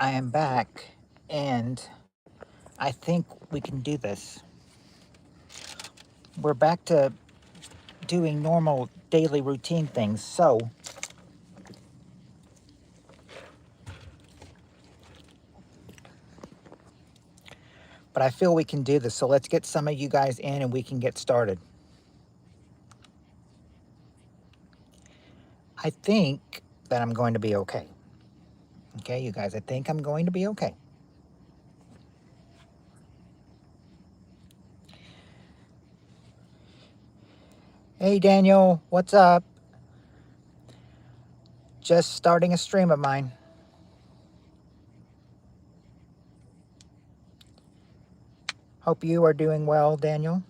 I am back, and I think we can do this. We're back to doing normal daily routine things, but I feel we can do this. So let's get some of you guys in and we can get started. I think that I'm going to be okay. Okay, you guys, I think I'm going to be okay. Hey, Daniel, what's up? Just starting a stream of mine. Hope you are doing well, Daniel.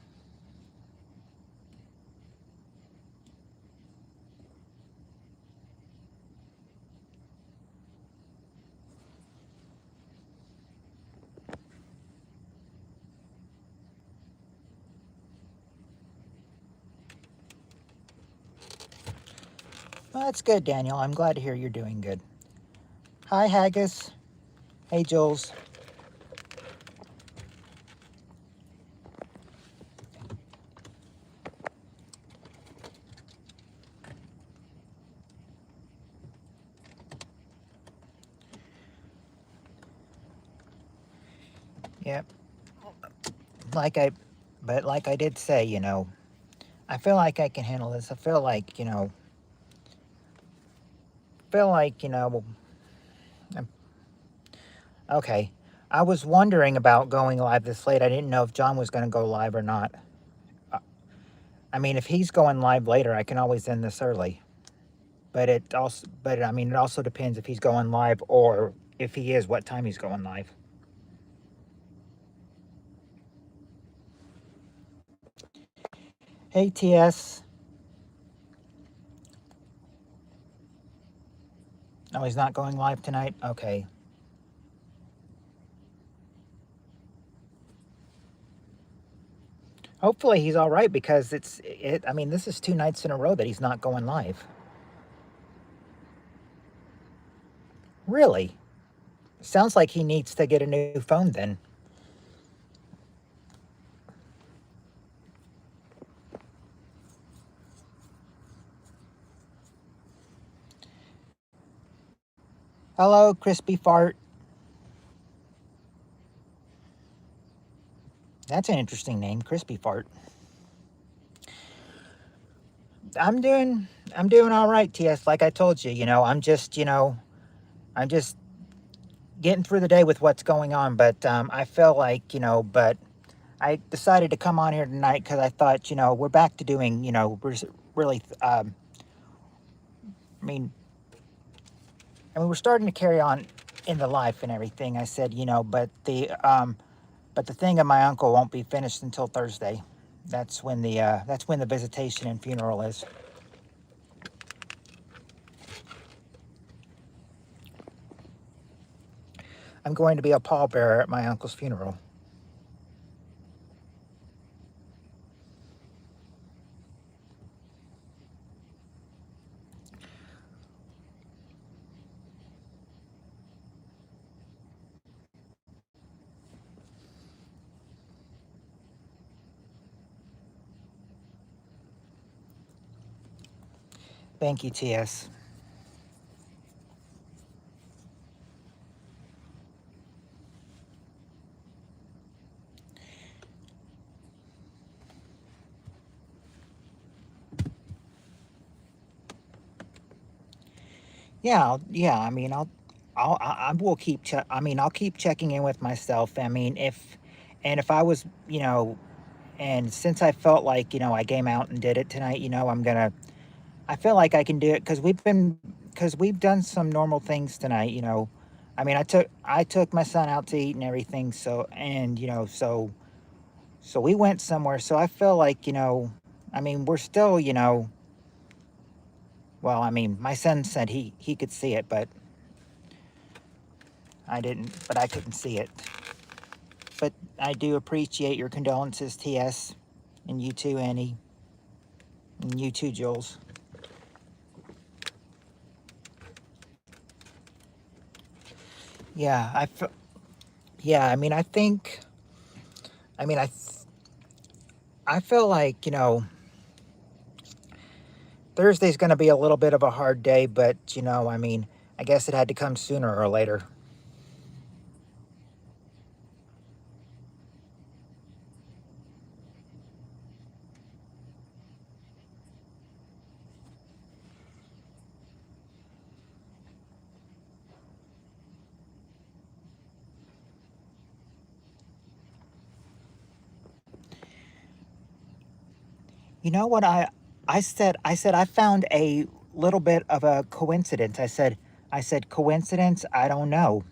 Well, that's good, Daniel. I'm glad to hear you're doing good. Hi, Haggis. Hey, Jules. Yep. Like I did say, I feel like I can handle this. I feel like, I'm, okay. I was wondering about going live this late. I didn't know if John was going to go live or not. Uh, I mean, if he's going live later, I can always end this early. But I mean, it also depends if he's going live or if he is, what time he's going live. Hey, TS. Oh, he's not going live tonight? Okay. Hopefully he's all right because I mean, this is 2 nights in a row that he's not going live. Really? Sounds like he needs to get a new phone then. Hello, Crispy Fart. That's an interesting name, Crispy Fart. I'm doing all right, TS. Like I told you, I'm just getting through the day with what's going on. But I feel like, but I decided to come on here tonight because I thought, we're back to doing, we're really, I mean, we're starting to carry on in the life and everything. I said, but the thing of my uncle won't be finished until Thursday. That's when the visitation and funeral is. I'm going to be a pallbearer at my uncle's funeral. Thank you, TS. Yeah. I mean, I will keep. I mean, I'll keep checking in with myself. I mean, if I was, and since I felt like, I came out and did it tonight, I feel like I can do it because we've done some normal things tonight. I mean, I took my son out to eat and everything. So we went somewhere. So I feel like, I mean, we're still, well, I mean, my son said he could see it, but I couldn't see it. But I do appreciate your condolences, TS, and you too, Annie, and you too, Jules. Yeah, yeah, I mean, I think, I mean, I feel like, Thursday's going to be a little bit of a hard day, but, I mean, I guess it had to come sooner or later. You know what I said I found a little bit of a coincidence. I said coincidence, I don't know.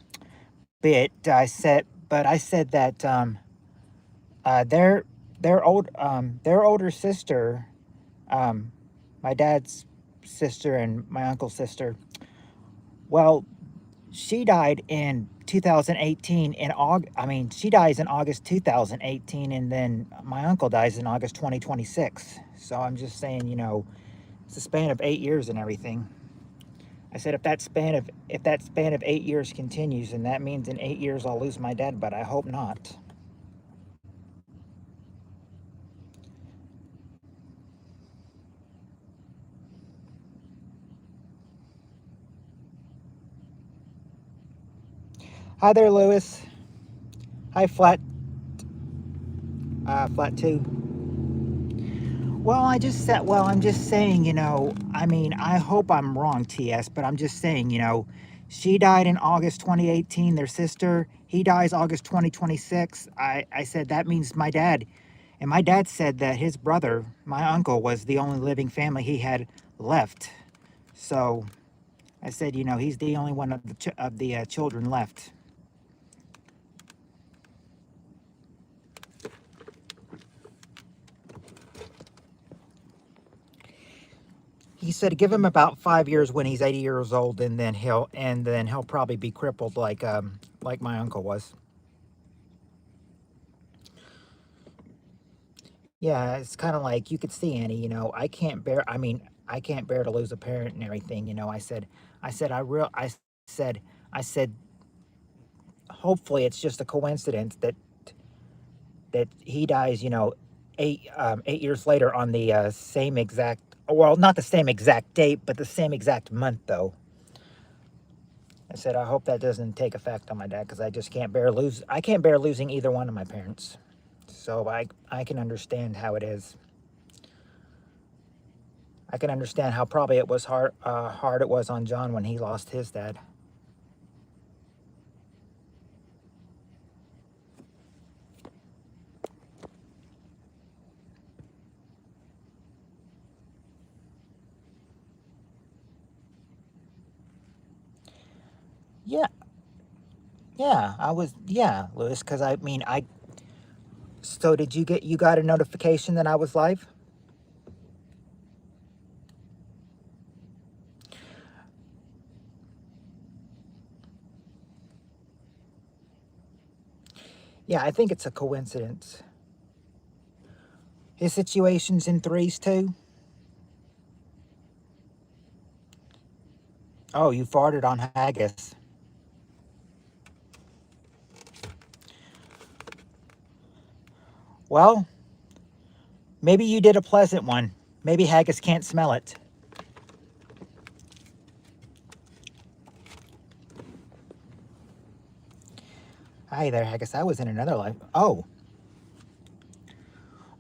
But I said that uh their their older sister, um my dad's sister and my uncle's sister, well, she died in 2018 in August. I mean, she dies in August 2018, and then my uncle dies in August 2026. So I'm just saying, it's a span of 8 years and everything. I said if that span of 8 years continues, and that means in 8 years I'll lose my dad, but I hope not. Hi there, Lewis. Hi, flat two. Well, I'm just saying, I mean, I hope I'm wrong, TS, but I'm just saying, she died in August 2018, their sister, he dies August 2026. I said that means my dad, and my dad said that his brother, my uncle, was the only living family he had left. So I said, he's the only one of the children left. He said give him about 5 years when he's 80 years old, and then he'll probably be crippled like my uncle was. Yeah, it's kind of like you could see Annie. I can't bear. I mean, I can't bear to lose a parent and everything. I said, said, I said, hopefully it's just a coincidence that he dies. 8 years later on the same exact. Well, not the same exact date, but the same exact month, though. I said, I hope that doesn't take effect on my dad because I just can't bear lose. I can't bear losing either one of my parents. So I can understand how it is. I can understand how probably it was hard it was on John when he lost his dad. Yeah, yeah, yeah, Lewis, because I mean, so you got a notification that I was live? Yeah, I think it's a coincidence. His situation's in threes too. Oh, you farted on haggis. Well, maybe you did a pleasant one. Maybe haggis can't smell it. Hi there, haggis. I was in another life. Oh,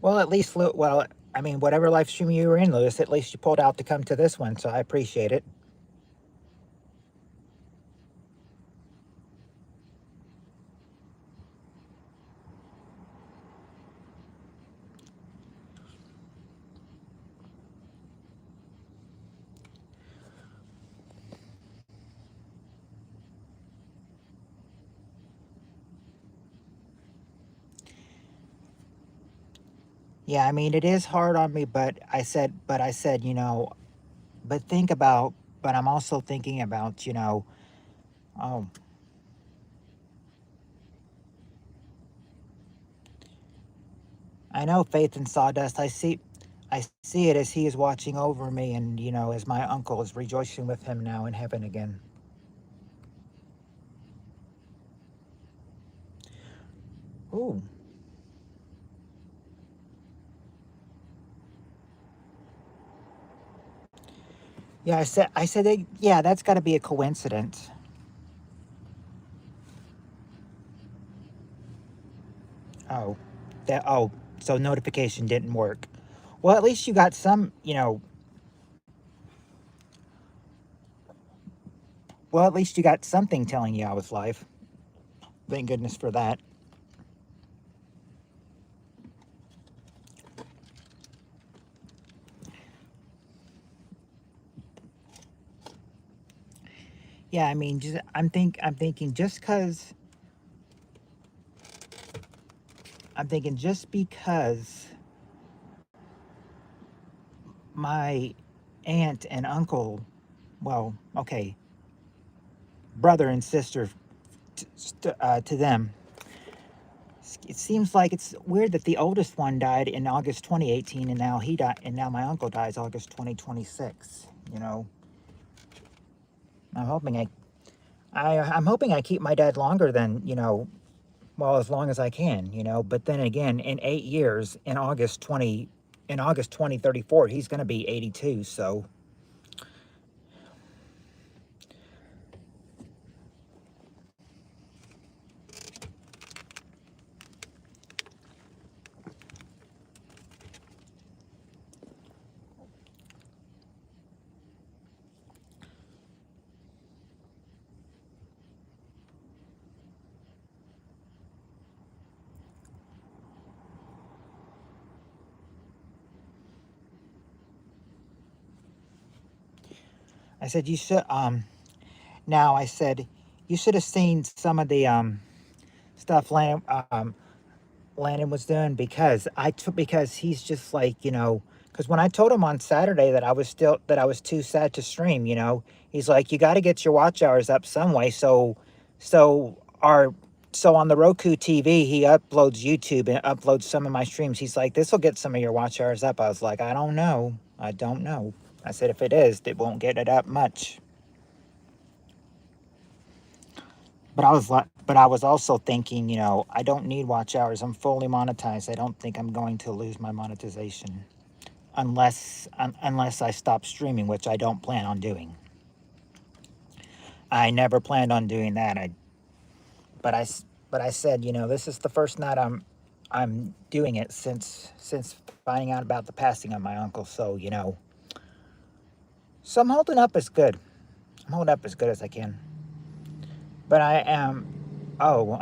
well, at least, well, I mean, whatever live stream you were in, Lewis, at least you pulled out to come to this one, so I appreciate it. Yeah, I mean, it is hard on me, but I said, but think about, but I'm also thinking about, oh, I know faith in sawdust. I see it as he is watching over me, and, as my uncle is rejoicing with him now in heaven again. Ooh. Yeah, I said that, yeah, that's got to be a coincidence. Oh, oh, so notification didn't work. Well, at least you got some, well, at least you got something telling you I was live. Thank goodness for that. Yeah, I mean, just I'm thinking just cuz I'm thinking just because my aunt and uncle, well, okay, brother and sister to them, it seems like it's weird that the oldest one died in August 2018 and now he died and now my uncle dies August 2026, you know. I'm hoping I'm hoping I keep my dad longer than, well, as long as I can, but then again, in 8 years, in August 2034, he's going to be 82, so I said you should now I said you should have seen some of the stuff Landon was doing because because he's just like, because when I told him on Saturday that I was too sad to stream, he's like, you got to get your watch hours up some way. So our so on the Roku TV, he uploads YouTube and uploads some of my streams. He's like, this will get some of your watch hours up. I was like, I don't know. I don't know. I said, if it is, it won't get it up much. But I was also thinking, I don't need watch hours. I'm fully monetized. I don't think I'm going to lose my monetization unless I stop streaming, which I don't plan on doing. I never planned on doing that. But I but I said, this is the first night I'm doing it since finding out about the passing of my uncle. So, so I'm holding up as good. I'm holding up as good as I can. But I am. Oh,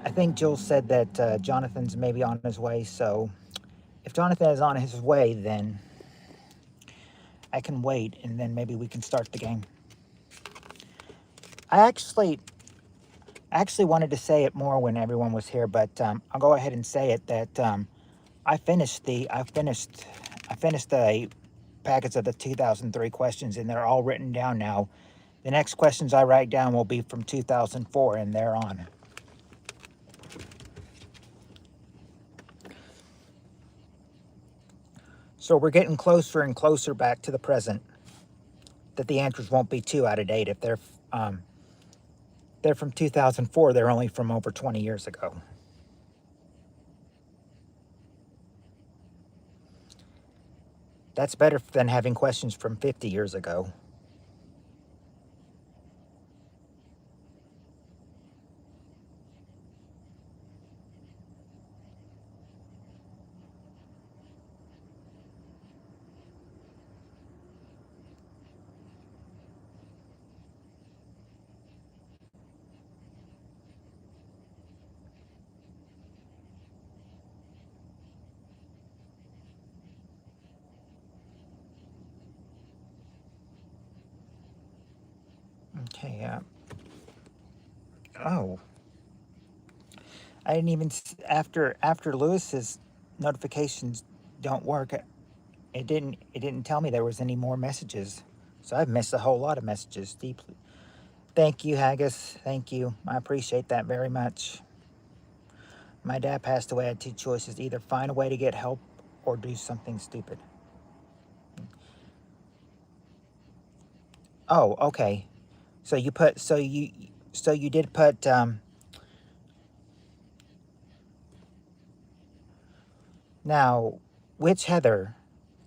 I think Jill said that Jonathan's maybe on his way. So if Jonathan is on his way, then I can wait, and then maybe we can start the game. I actually wanted to say it more when everyone was here, but I'll go ahead and say it that I finished the packets of the 2003 questions, and they're all written down now. The next questions I write down will be from 2004, and they're on. So we're getting closer and closer back to the present. That the answers won't be too out of date if they're from 2004. They're only from over 20 years ago. That's better than having questions from 50 years ago. Okay, yeah. Oh, I didn't even after Lewis's notifications don't work. It didn't tell me there was any more messages. So I've missed a whole lot of messages deeply. Thank you, Haggis. Thank you. I appreciate that very much. My dad passed away. I had two choices: either find a way to get help or do something stupid. Oh, okay. So you did put Now, which Heather?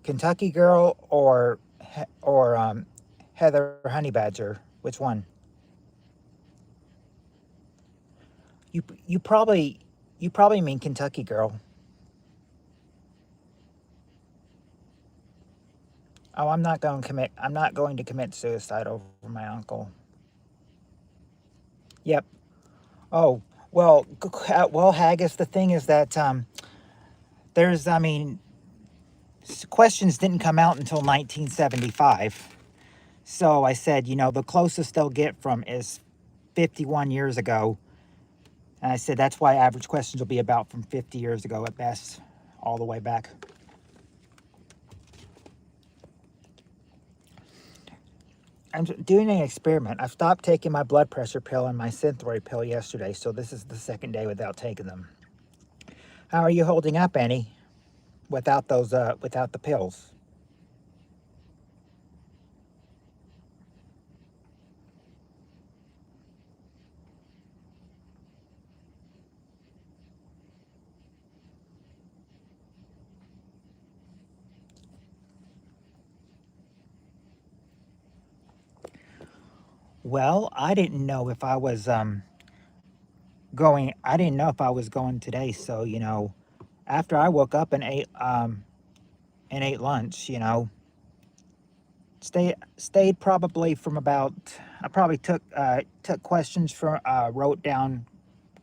Kentucky Girl or Heather Honey Badger? Which one? You you probably you probably mean Kentucky Girl. Oh, I'm not going to commit suicide over my uncle. Yep. Oh, well, Haggis, the thing is that there's I mean, questions didn't come out until 1975. So I said, the closest they'll get from is 51 years ago. And I said that's why average questions will be about from 50 years ago at best, all the way back. I'm doing an experiment. I stopped taking my blood pressure pill and my Synthroid pill yesterday, so this is the second day without taking them. How are you holding up, Annie? Without the pills? Well, I didn't know if I was going. I didn't know if I was going today. So after I woke up and ate lunch, stayed probably from about. I probably took questions for wrote down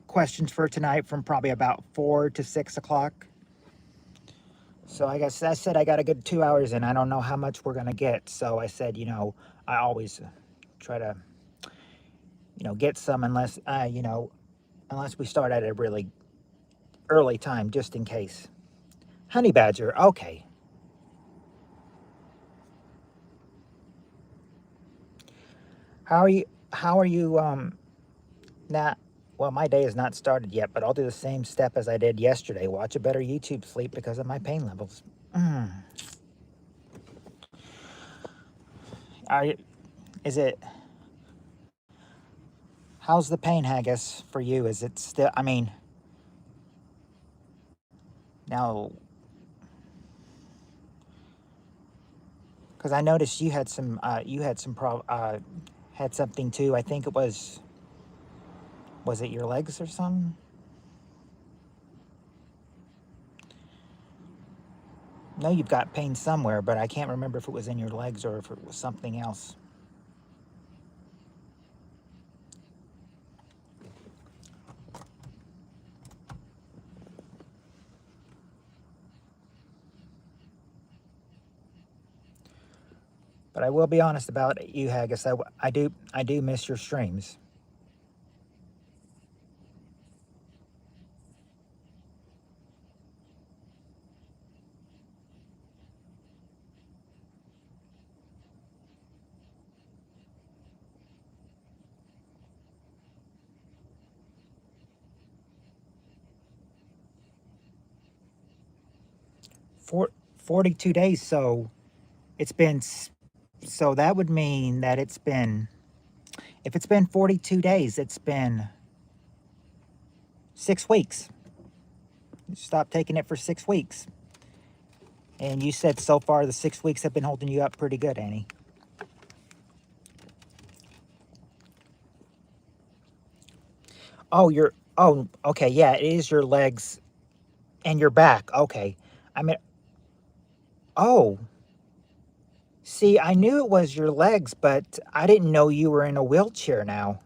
questions for tonight from probably about 4 to 6 o'clock. So I guess I said I got a good 2 hours in. I don't know how much we're gonna get. So I said, I always try to get some unless we start at a really early time, just in case. Honey Badger, okay. How are you? How are you? Not. Well, my day has not started yet, but I'll do the same step as I did yesterday. Watch a better YouTube sleep because of my pain levels. Mm. Are you? Is it? How's the pain, Haggis, for you? Is it still? I mean, now, because I noticed you had some. You had some had something too. I think it was. Was it your legs or something? No, you've got pain somewhere, but I can't remember if it was in your legs or if it was something else. But I will be honest about you, Haggis. I do miss your streams. For 42 days, so it's been. So that would mean that it's been. If it's been 42 days, it's been 6 weeks. You stopped taking it for 6 weeks. And you said so far the 6 weeks have been holding you up pretty good, Annie. Oh, okay, yeah, it is your legs and your back. Okay. I mean, oh, see, I knew it was your legs, but I didn't know you were in a wheelchair now.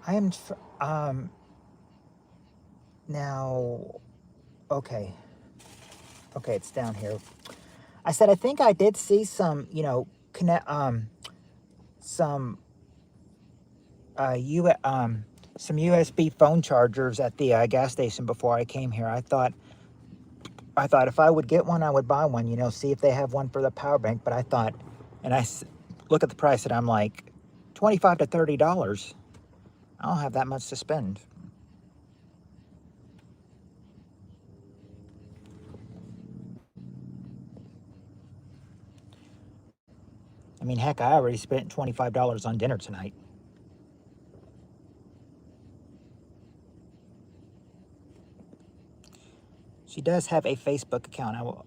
I am, now, okay. Okay, it's down here. I said, I think I did see some, some, some USB phone chargers at the gas station before I came here. I thought if I would get one, I would buy one, see if they have one for the power bank. But I thought, and look at the price and I'm like, $25 to $30. I don't have that much to spend. I mean, heck, I already spent $25 on dinner tonight. She does have a Facebook account. I will,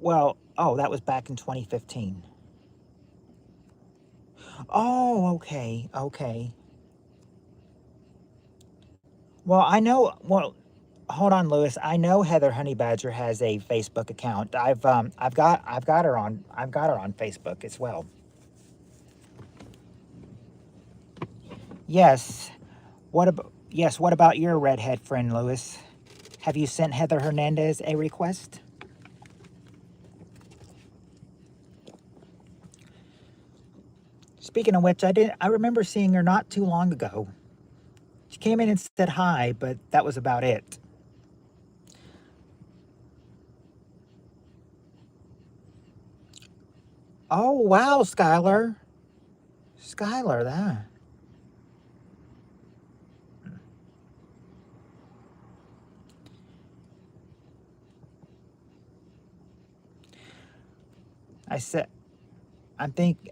well, oh, that was back in 2015. Oh, okay, okay. Well, I know. Well, hold on, Lewis. I know Heather Honey Badger has a Facebook account. I've got her on Facebook as well. Yes. What about your redhead friend, Lewis? Have you sent Heather Hernandez a request? Speaking of which, I remember seeing her not too long ago. She came in and said hi, but that was about it. Oh wow, Skylar. Skylar, that. I said I'm thinking,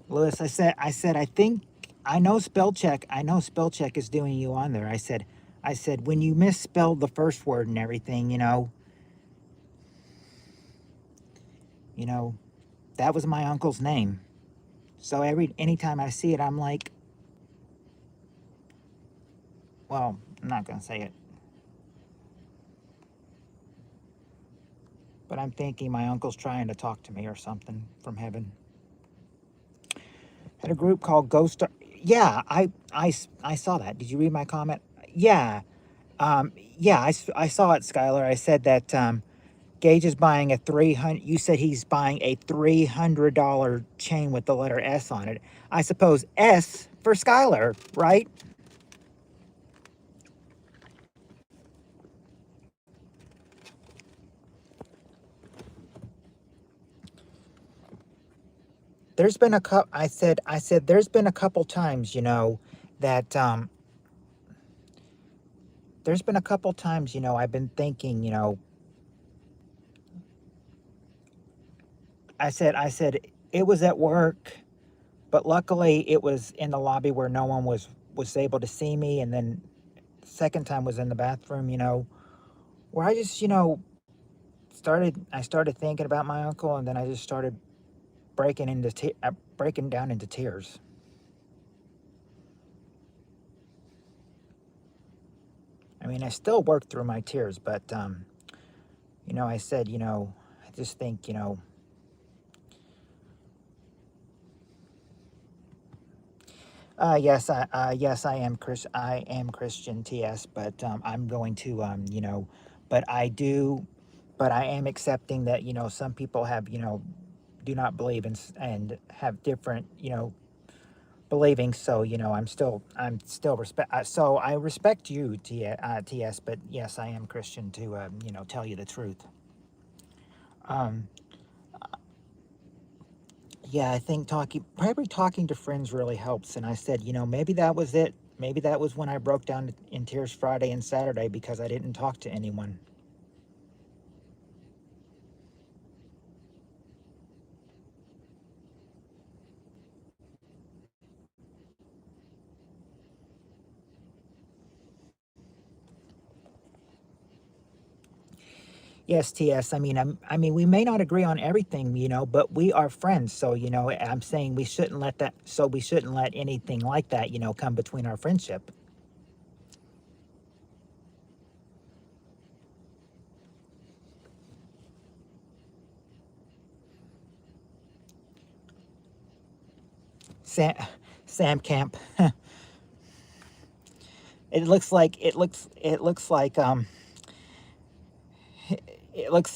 Lewis, I think I know spell check is doing you on there. I said when you misspelled the first word and everything, you know, that was my uncle's name. So anytime I see it, I'm like, well, I'm not gonna say it, but I'm thinking my uncle's trying to talk to me or something from heaven. Had a group called Ghost. Yeah, I saw that. Did you read my comment? Yeah, yeah, I saw it, Skylar. I said that Gage is buying a 300. You said he's buying a $300 chain with the letter S on it. I suppose S for Skylar, right? There's been a couple. I said there's been a couple times, that there's been a couple times, I've been thinking, I said it was at work, but luckily it was in the lobby where no one was able to see me, and then the second time was in the bathroom, where I just, started thinking about my uncle, and then I just started breaking down into tears. I mean, I still work through my tears, but I said, I just think, yes, I am Christian, TS, but I'm going to, but but I am accepting that, some people have, do not believe and have different, believing. So, I'm still respect. So I respect you, TS, but yes, I am Christian to, tell you the truth. Um, yeah, I think probably talking to friends really helps. And I said, maybe that was it. Maybe that was when I broke down in tears Friday and Saturday because I didn't talk to anyone. Yes, TS. I mean, we may not agree on everything, but we are friends. So, I'm saying we shouldn't let that. So we shouldn't let anything like that, come between our friendship. Sam, Sam Camp. It looks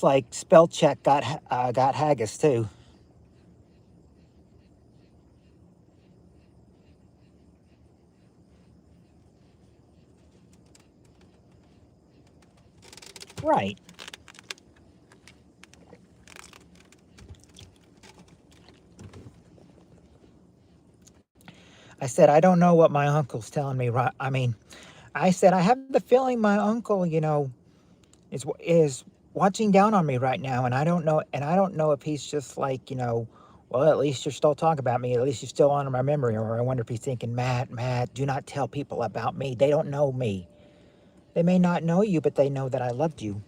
like spell check got haggis too. Right. I said, I don't know what my uncle's telling me, right? I mean, I said, I have the feeling my uncle, is watching down on me right now, and I don't know if he's just like, well, at least you're still talking about me. At least you're still on my memory. Or I wonder if he's thinking, Matt, do not tell people about me. They don't know me. They may not know you, but they know that I loved you.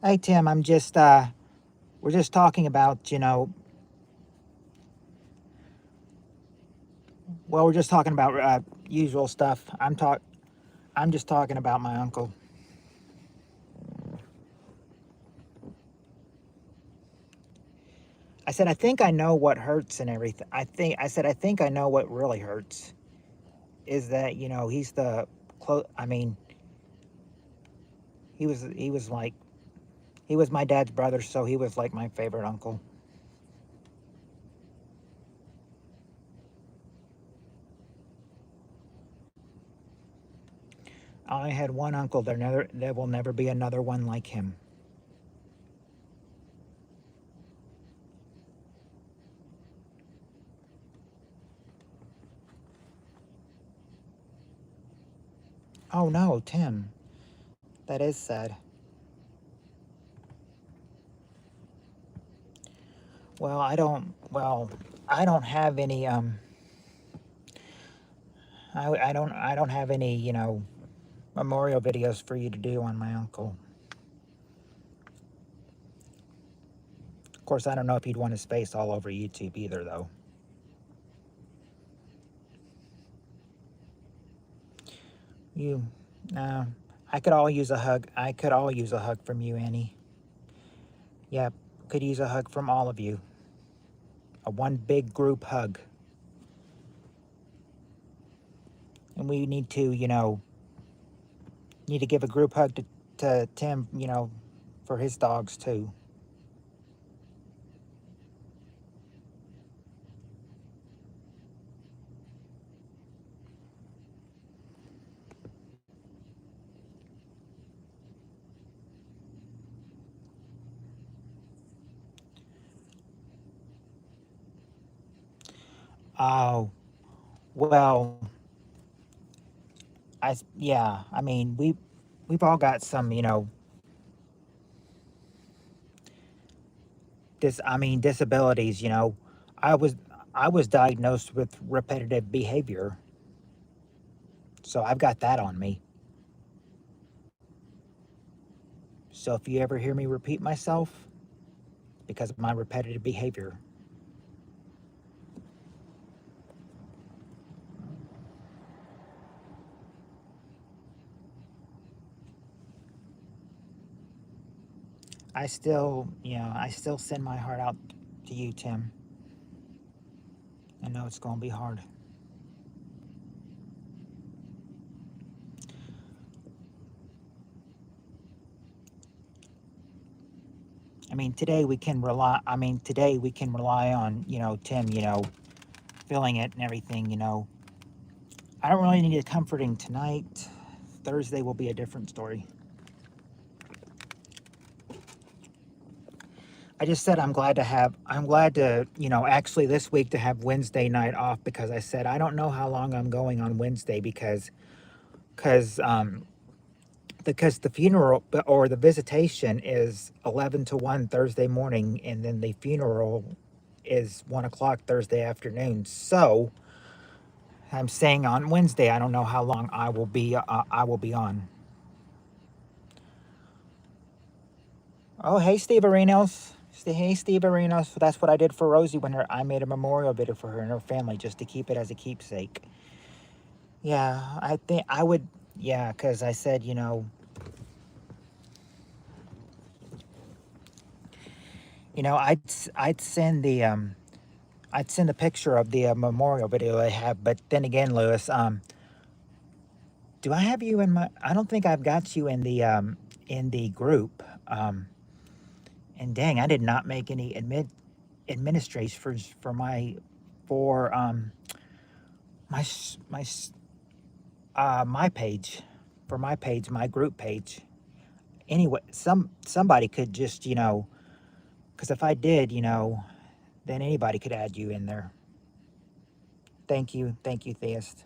Hey, Tim, we're just talking about, well, we're just talking about usual stuff. I'm just talking about my uncle. I said, I think I know what hurts and everything. I think I know what really hurts is that, he's the close. I mean, he was like, he was my dad's brother, so he was like my favorite uncle. I had one uncle. There will never be another one like him. Oh no, Tim, that is sad. Well, I don't have any. I don't have any. Memorial videos for you to do on my uncle. Of course, I don't know if he'd want his face all over YouTube either, though. You, no, I could all use a hug. I could all use a hug from you, Annie. Yep, could use a hug from all of you. A one big group hug. And we need to, need to give a group hug to Tim, for his dogs too. Oh, well, yeah, I mean, we've all got some, disabilities, I was I was diagnosed with repetitive behavior. So I've got that on me. So if you ever hear me repeat myself, because of my repetitive behavior. I still send my heart out to you, Tim. I know it's going to be hard. Today we can rely on, Tim, feeling it and everything, I don't really need a comforting tonight. Thursday will be a different story. I just said I'm glad to, actually this week to have Wednesday night off because I said I don't know how long I'm going on Wednesday because because the funeral or the visitation is 11 to 1 Thursday morning, and then the funeral is 1 o'clock Thursday afternoon. So I'm saying on Wednesday, I don't know how long I will be on. Oh, hey, Steve Arenos. Hey, Steve Arenos. That's what I did for Rosie when I made a memorial video for her and her family just to keep it as a keepsake. Yeah, I think I would. Yeah, because I said, I'd send the picture of the memorial video I have. But then again, Lewis, do I have you in my? I don't think I've got you in the group. And dang, I did not make any administrations for my for my my my page for my page, my group page. Anyway, somebody could just because if I did, then anybody could add you in there. Thank you, Theist.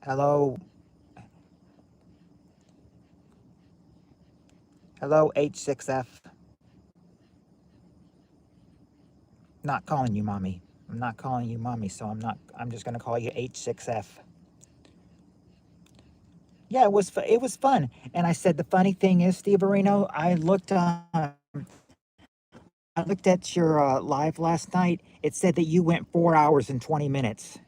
Hello, hello, H6F. Not calling you mommy. I'm not calling you mommy, so I'm not. I'm just gonna call you H6F. Yeah, it was fun. And I said the funny thing is, Steve Areno, I looked at your live last night. It said that you went 4 hours and 20 minutes.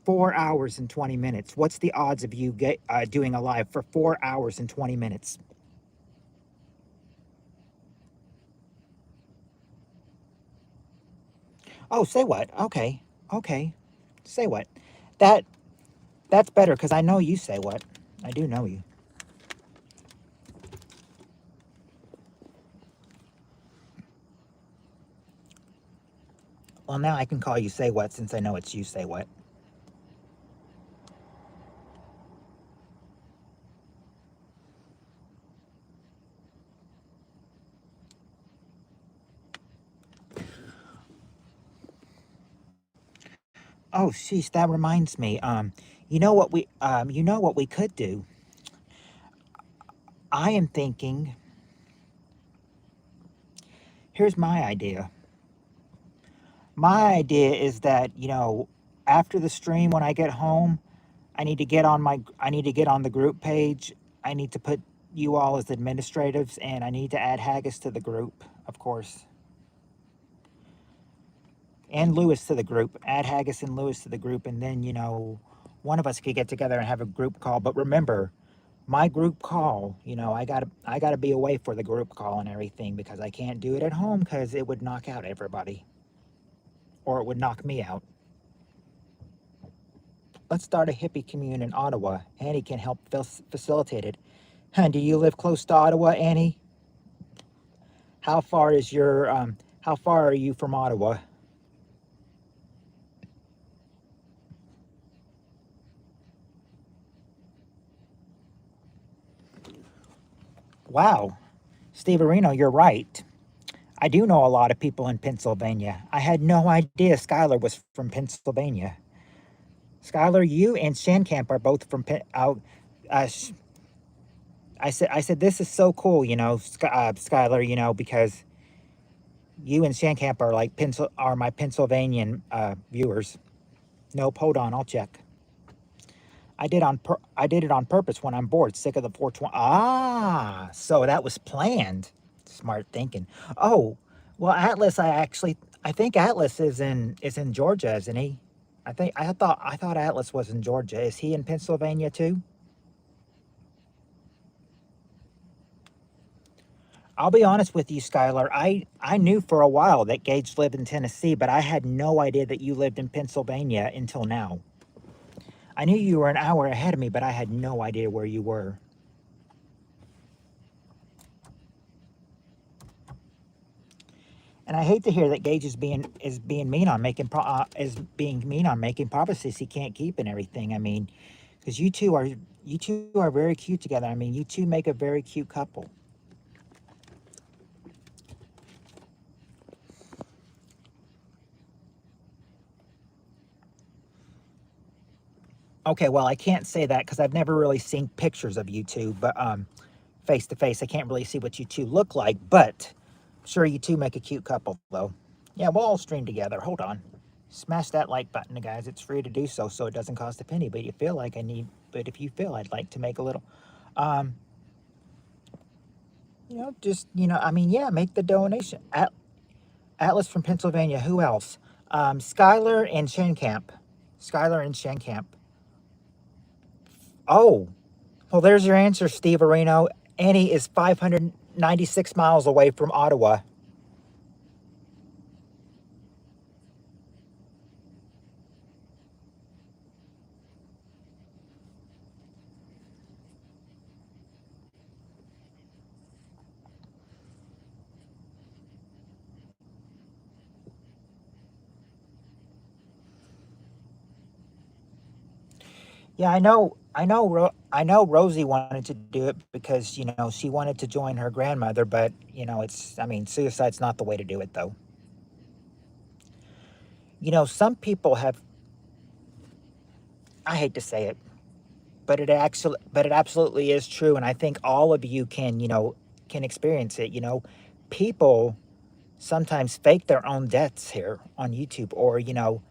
4 hours and 20 minutes. What's the odds of you doing a live for 4 hours and 20 minutes? Oh, say what? Okay, okay. Say what? That that's better because I know you say what. I do know you. Well, now I can call you say what since I know it's you say what. Oh, sheesh, that reminds me. You know what we could do. I am thinking. Here's my idea. My idea is that after the stream when I get home, I need to get on the group page. I need to put you all as administratives, and I need to add Haggis to the group, of course, and Lewis to the group. Add Haggis and Lewis to the group, and then one of us could get together and have a group call. But remember, my group call, I gotta be away for the group call and everything because I can't do it at home because it would knock out everybody, or it would knock me out. Let's start a hippie commune in Ottawa. Annie can help facilitate it. Huh, do you live close to Ottawa, Annie? How far is your how far are you from Ottawa? Wow. Steve Areno, you're right. I do know a lot of people in Pennsylvania. I had no idea Skylar was from Pennsylvania. Skylar, you and Shankamp are both from out. Uh, I said this is so cool, Skylar, because you and Shankamp are like are my Pennsylvanian viewers. Nope, hold on, I'll check. I did it on purpose when I'm bored, sick of the 420. Ah, so that was planned. Smart thinking. Oh, well, Atlas. I think Atlas is in Georgia, isn't he? I thought Atlas was in Georgia. Is he in Pennsylvania too? I'll be honest with you, Skylar. I knew for a while that Gage lived in Tennessee, but I had no idea that you lived in Pennsylvania until now. I knew you were an hour ahead of me, but I had no idea where you were. And I hate to hear that Gage is being mean on making promises he can't keep and everything. I mean, because you two are very cute together. I mean, you two make a very cute couple. Okay, well, I can't say that because I've never really seen pictures of you two, but face to face, I can't really see what you two look like. But I'm sure you two make a cute couple, though. Yeah, we'll all stream together. Hold on. Smash that like button, guys. It's free to do so, so it doesn't cost a penny. But if you feel I'd like to make a little, um, I mean, yeah, make the donation. Atlas from Pennsylvania. Who else? Skylar and Shankamp. Skylar and Shankamp. Oh, well, there's your answer, Steve Areno. Annie is 596 miles away from Ottawa. Yeah, I know. I know Rosie wanted to do it because, you know, she wanted to join her grandmother, but, you know, I mean, suicide's not the way to do it, though. You know, some people have, I hate to say it, but it absolutely is true. And I think all of you can, you know, can experience it. You know, people sometimes fake their own deaths here on YouTube, or, you know,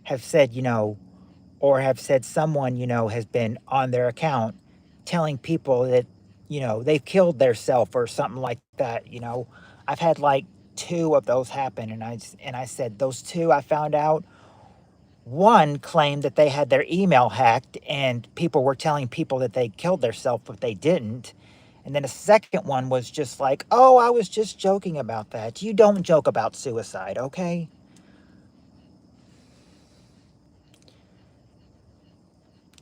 have said, you know, or have said someone, you know, has been on their account telling people that, you know, they've killed their self or something like that. You know, I've had like two of those happen, and I said those two I found out. One claimed that they had their email hacked and people were telling people that they killed themselves, but they didn't. And then a second one was just like, oh, I was just joking about that. You don't joke about suicide, okay?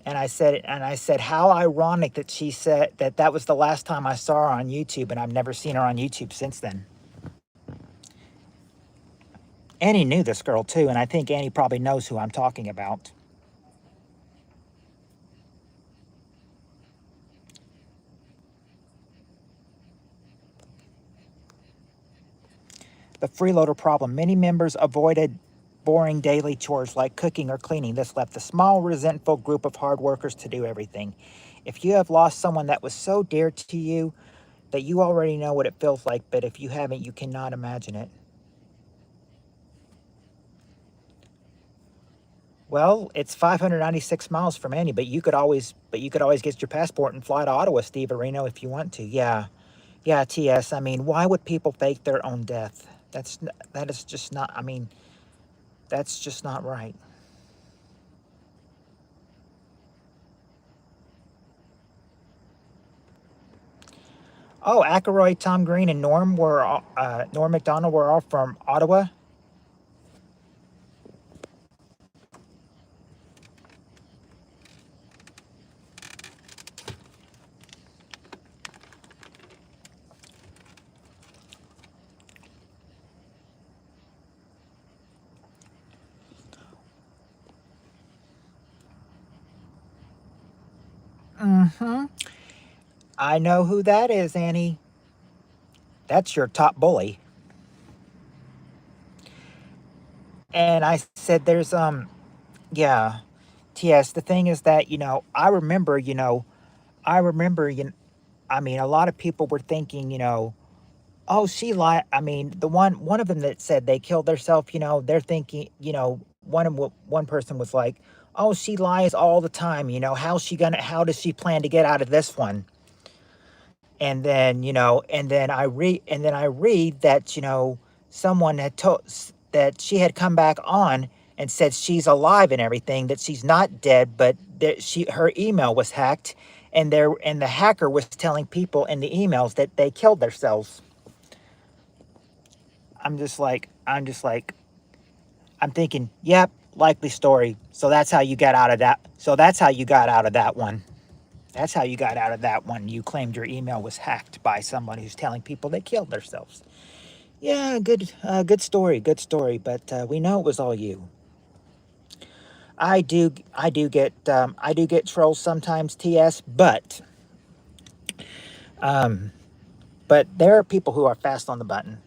And I said, how ironic that she said that that was the last time I saw her on YouTube, and I've never seen her on YouTube since then. Annie knew this girl too, and I think Annie probably knows who I'm talking about. The freeloader problem. Many members avoided boring daily chores like cooking or cleaning. This left a small, resentful group of hard workers to do everything. If you have lost someone that was so dear to you that you already know what it feels like, but if you haven't, you cannot imagine it. Well, it's 596 miles from Annie, but you could always get your passport and fly to Ottawa, Steve Areno, if you want to. Yeah, yeah, TS. I mean, why would people fake their own death? That is just not. I mean, that's just not right. Oh, Ackroyd, Tom Green, and Norm Macdonald were all from Ottawa. Mm-hmm. I know who that is, Annie. That's your top bully. And I said, yeah, TS. The thing is that, you know, I remember, I mean, a lot of people were thinking, you know, oh, she lied. I mean, one of them that said they killed themselves, you know, they're thinking, you know, one person was like, oh, she lies all the time, you know, how does she plan to get out of this one? And then, you know, and then I read that, you know, someone had told that she had come back on and said she's alive and everything, that she's not dead, but that her email was hacked, and the hacker was telling people in the emails that they killed themselves. I'm just like, I'm thinking, yep, likely story. So that's how you got out of that. So that's how you got out of that one. That's how you got out of that one. You claimed your email was hacked by someone who's telling people they killed themselves. Yeah, good story, good story. But we know it was all you. I do get trolls sometimes, TS. Um, but there are people who are fast on the button.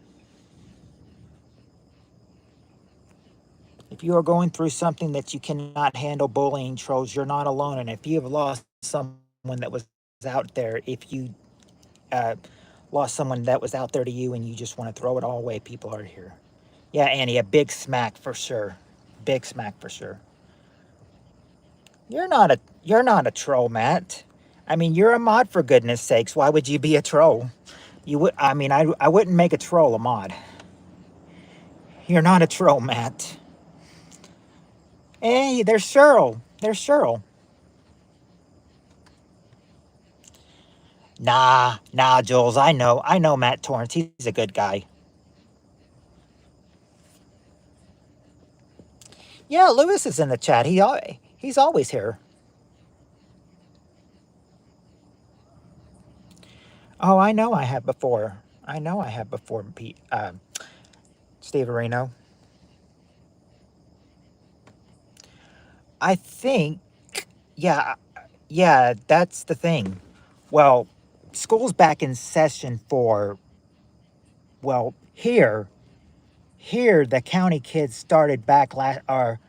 If you are going through something that you cannot handle, bullying, trolls, you're not alone. And if you have lost someone that was out there, if you uh, lost someone that was out there to you and you just want to throw it all away, people are here. Yeah, Annie, a big smack for sure. Big smack for sure. You're not a troll, Matt. I mean, you're a mod for goodness sakes. Why would you be a troll? You would. I mean, I wouldn't make a troll a mod. You're not a troll, Matt. Hey, there's Cheryl. There's Cheryl. Nah, Jules. I know Matt Torrance. He's a good guy. Yeah, Lewis is in the chat. He's always here. Oh, I know I have before. I know I have before, Pete. Steve Areno. I think, yeah, Yeah, that's the thing. Well, school's back in session for, well, here the county kids started back last, or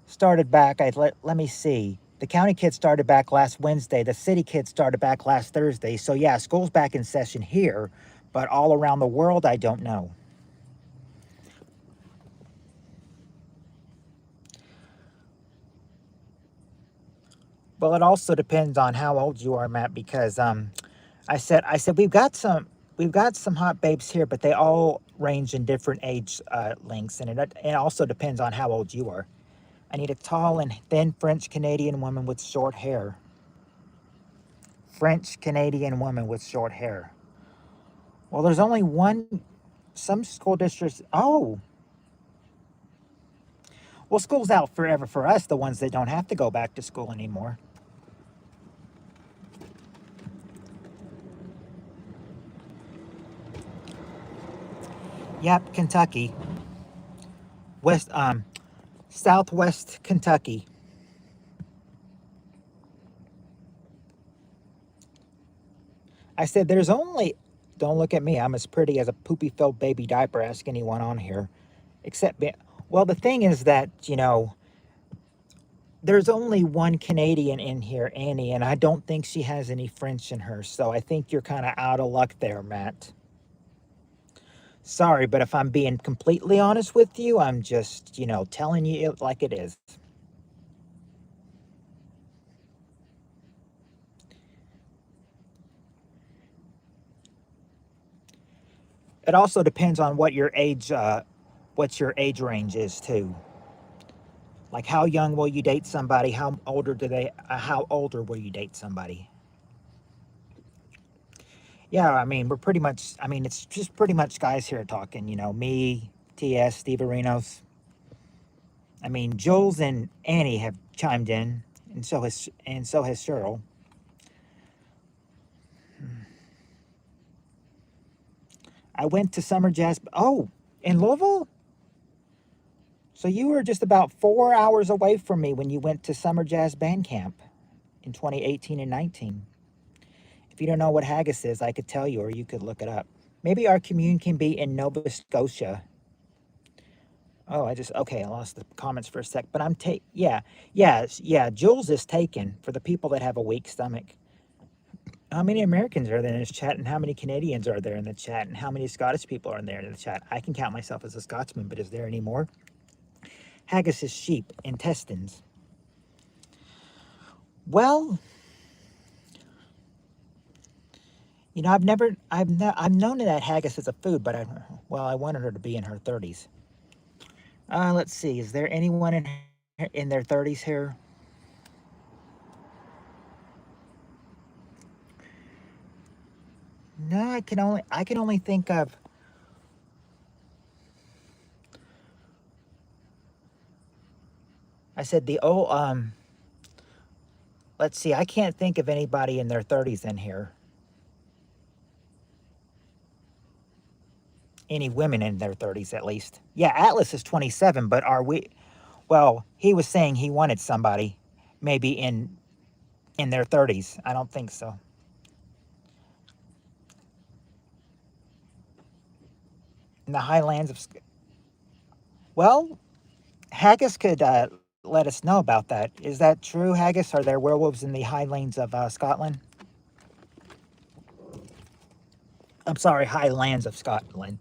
started back, let me see. The county kids started back last Wednesday. The city kids started back last Thursday. So yeah, school's back in session here, but all around the world, I don't know. Well, it also depends on how old you are, Matt, because I said we've got some hot babes here, but they all range in different age lengths, and it also depends on how old you are. I need a tall and thin French Canadian woman with short hair. French Canadian woman with short hair. Well, there's only one. Some school districts. Oh, well, school's out forever for us, the ones that don't have to go back to school anymore. Yep, Kentucky, West, Southwest Kentucky. I said, there's only. Don't look at me. I'm as pretty as a poopy-filled baby diaper. Ask anyone on here, except. Well, the thing is that there's only one Canadian in here, Annie, and I don't think she has any French in her. So I think you're kind of out of luck there, Matt. Sorry, but if I'm being completely honest with you, I'm just, telling you it like it is. It also depends on what your age range is too. Like how young will you date somebody? How older will you date somebody? Yeah, I mean, it's just pretty much guys here talking, me, TS, Steve Arenos. I mean, Jules and Annie have chimed in, and so has Cheryl. I went to Summer Jazz. Oh, in Louisville? So you were just about 4 hours away from me when you went to Summer Jazz Band Camp in 2018 and 19. If you don't know what haggis is, I could tell you, or you could look it up. Maybe our commune can be in Nova Scotia. Oh, okay, I lost the comments for a sec, but yeah, yeah, Jules is taken for the people that have a weak stomach. How many Americans are there in this chat, and how many Canadians are there in the chat, and how many Scottish people are in there in the chat? I can count myself as a Scotsman, but is there any more? Haggis is sheep, intestines. Well, I've known that haggis is a food, but I wanted her to be in her 30s. Let's see, is there anyone in their 30s here? No, I can only think of. I said the old Let's see, I can't think of anybody in their 30s in here. Any women in their 30s at least. Yeah, Atlas is 27, but are we? Well, he was saying he wanted somebody maybe in their 30s. I don't think so. In the highlands of well, Haggis could let us know about that. Is that true, Haggis? Are there werewolves in the highlands of Scotland? I'm sorry, highlands of Scotland.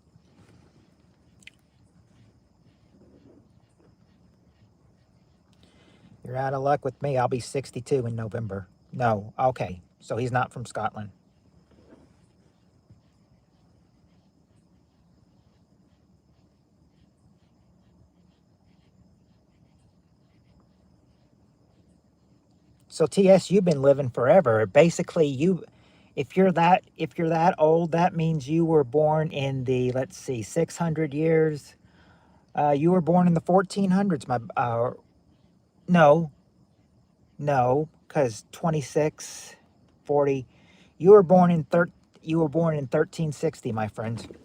You're out of luck with me. I'll be 62 in November. No, okay. So he's not from Scotland. So TS, you've been living forever. Basically, if you're that old, that means you were born in the, let's see, 600 years. You were born in the 1400s. No, no, because 26, 40. You were born in thir- you were born in 1360, my friend.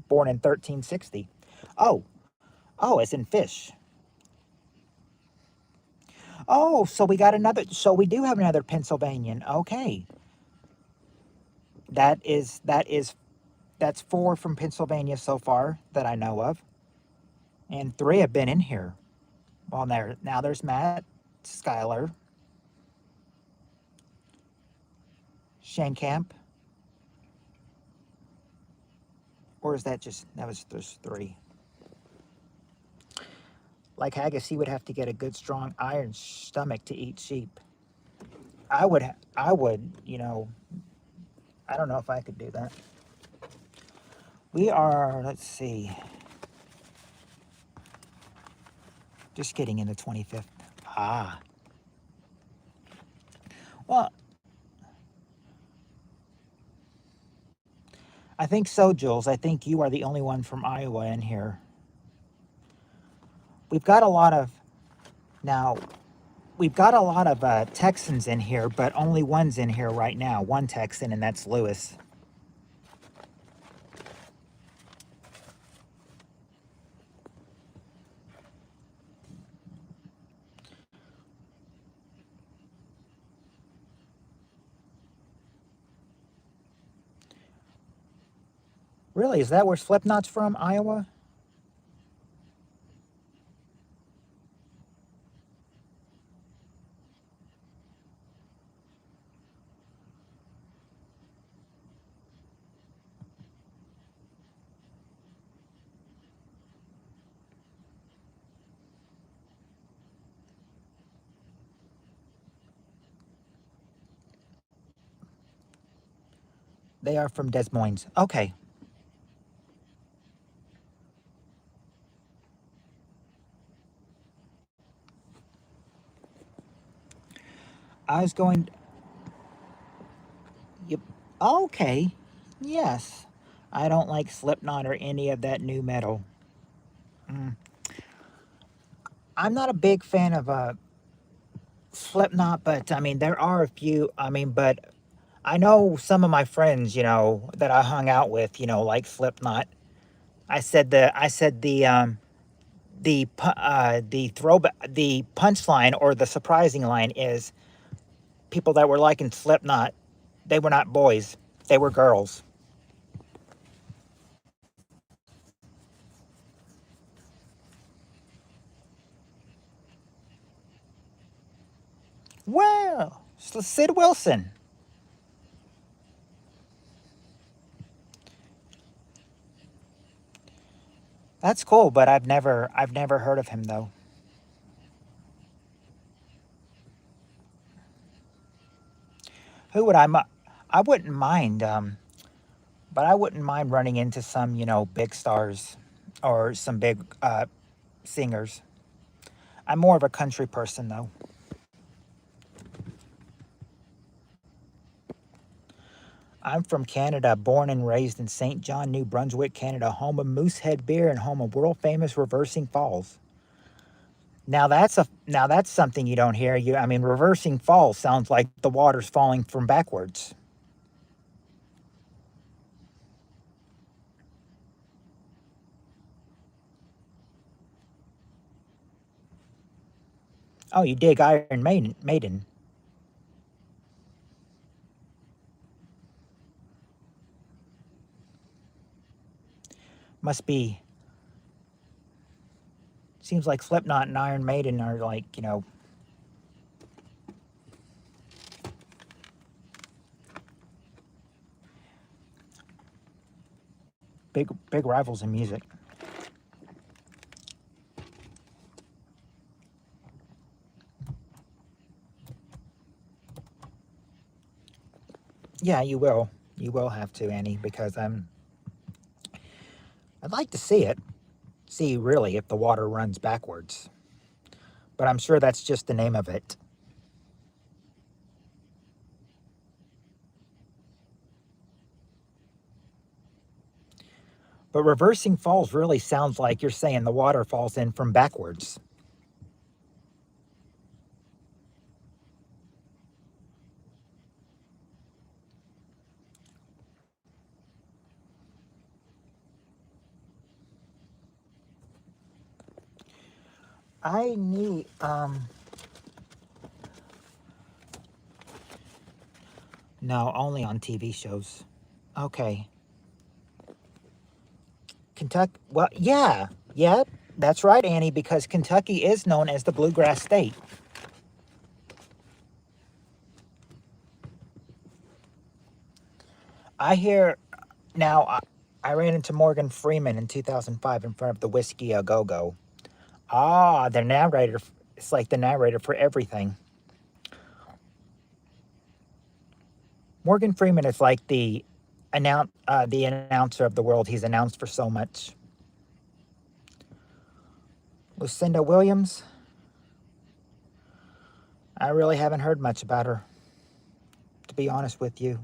Born in 1360. Oh, oh, it's in fish. Oh, so we got another. So we do have another Pennsylvanian. Okay, that is that's 4 from Pennsylvania so far that I know of, and 3 have been in here. Well, now there's Matt, Skylar, Shankamp, or is that just that was there's 3. Like Haggis, he would have to get a good strong iron stomach to eat sheep. I would, I don't know if I could do that. We are, let's see, just getting into 25th. Ah, well, I think so, Jules. I think you are the only one from Iowa in here. We've got a lot of, now, we've got a lot of Texans in here, but only one's in here right now. One Texan, and that's Lewis. Really? Is that where Slipknot's from, Iowa? They are from Des Moines. Okay. I was going, yep. Okay. Yes. I don't like Slipknot or any of that new metal. Mm. I'm not a big fan of Slipknot, but I mean, there are a few. I mean, but I know some of my friends, that I hung out with, like Slipknot. I said the throwback, the punchline or the surprising line is people that were liking Slipknot, they were not boys, they were girls. Well, Sid Wilson. That's cool, but I've never heard of him though. Who would I wouldn't mind, but I wouldn't mind running into some, big stars or some big singers. I'm more of a country person though. I'm from Canada, born and raised in St. John, New Brunswick, Canada, home of Moosehead Beer and home of world famous Reversing Falls. Now that's something you don't hear. I mean, Reversing Falls sounds like the water's falling from backwards. Oh, you dig Iron Maiden. Must be. Seems like Slipknot and Iron Maiden are like, big rivals in music. Yeah, you will. You will have to, Annie, because I'd like to see it. See really if the water runs backwards. But I'm sure that's just the name of it. But Reversing Falls really sounds like you're saying the water falls in from backwards. I need No, only on TV shows. Okay. Kentucky. Well, yeah. Yeah, that's right, Annie, because Kentucky is known as the Bluegrass State. I hear now, I ran into Morgan Freeman in 2005 in front of the Whiskey A Go Go. Ah, the narrator. It's like the narrator for everything. Morgan Freeman is like the announcer of the world. He's announced for so much. Lucinda Williams. I really haven't heard much about her, to be honest with you.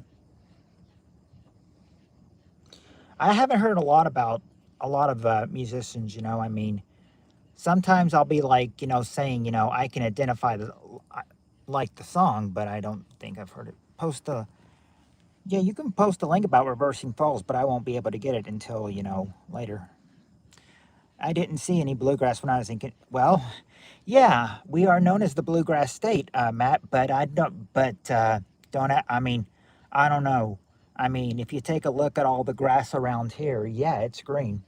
I haven't heard a lot of musicians. I mean, sometimes I'll be like, saying, I can identify like the song, but I don't think I've heard it. Yeah, you can post a link about Reversing Falls, but I won't be able to get it until, later. I didn't see any bluegrass when I was thinking. Well, yeah, we are known as the Bluegrass State, Matt. But I don't. But don't. I mean, I don't know. I mean, if you take a look at all the grass around here, yeah, it's green.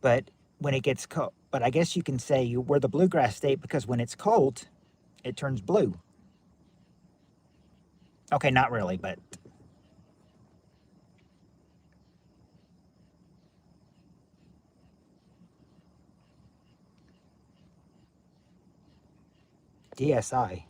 But when it gets cold, but I guess you can say we're the Bluegrass State because when it's cold, it turns blue. Okay, not really, but DSI.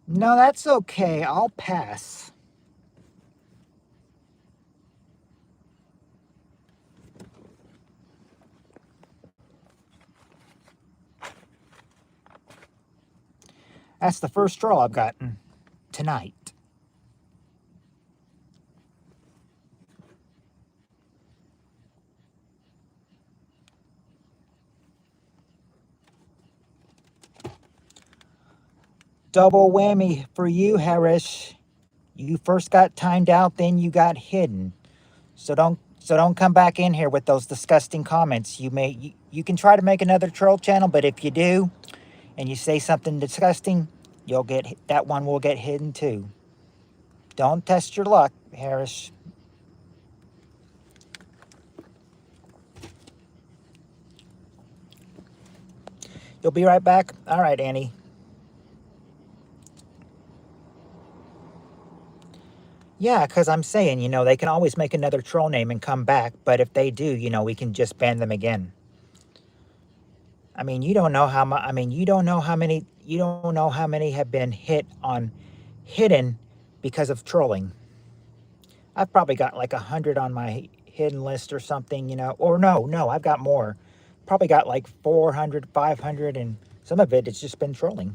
No, that's okay. I'll pass. That's the first straw I've gotten tonight. Double whammy for you, Harris. You first got timed out, then you got hidden. So don't come back in here with those disgusting comments. You can try to make another troll channel, but if you do and you say something disgusting, you'll get that one will get hidden too. Don't test your luck, Harris. You'll be right back. All right, Annie. Yeah, because I'm saying, they can always make another troll name and come back, but if they do, we can just ban them again. I mean, you don't know how much. I mean, you don't know how many. You don't know how many have been hidden because of trolling. I've probably got like 100 on my hidden list or something, or no, I've got more. Probably got like 400, 500, and some of it it's just been trolling.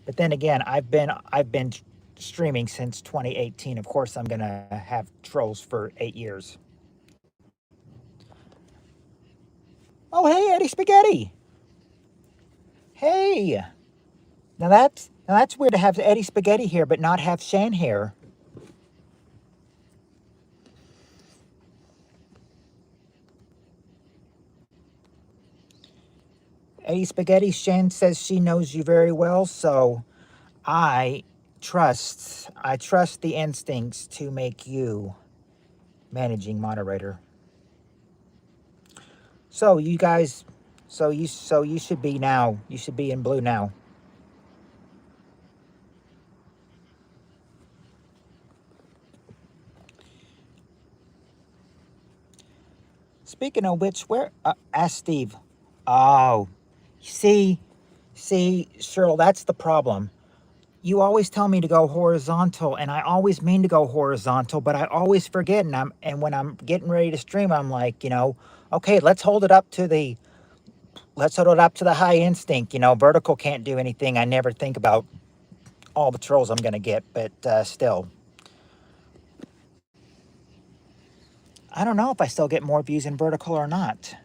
But then again, I've been streaming since 2018. Of course, I'm gonna have trolls for 8 years. Oh, hey, Eddie Spaghetti. Hey. Now that's weird to have Eddie Spaghetti here, but not have Shan here. Eddie Spaghetti, Shan says she knows you very well, so I I trust the instincts to make you managing moderator. So you guys, so you should be now. You should be in blue now. Speaking of which, where ask Steve. Oh, see, Cheryl, that's the problem. You always tell me to go horizontal, and I always mean to go horizontal, but I always forget. And when I'm getting ready to stream, I'm like, okay, let's hold it up to the high instinct. Vertical can't do anything. I never think about all the trolls I'm gonna get, but still, I don't know if I still get more views in vertical or not.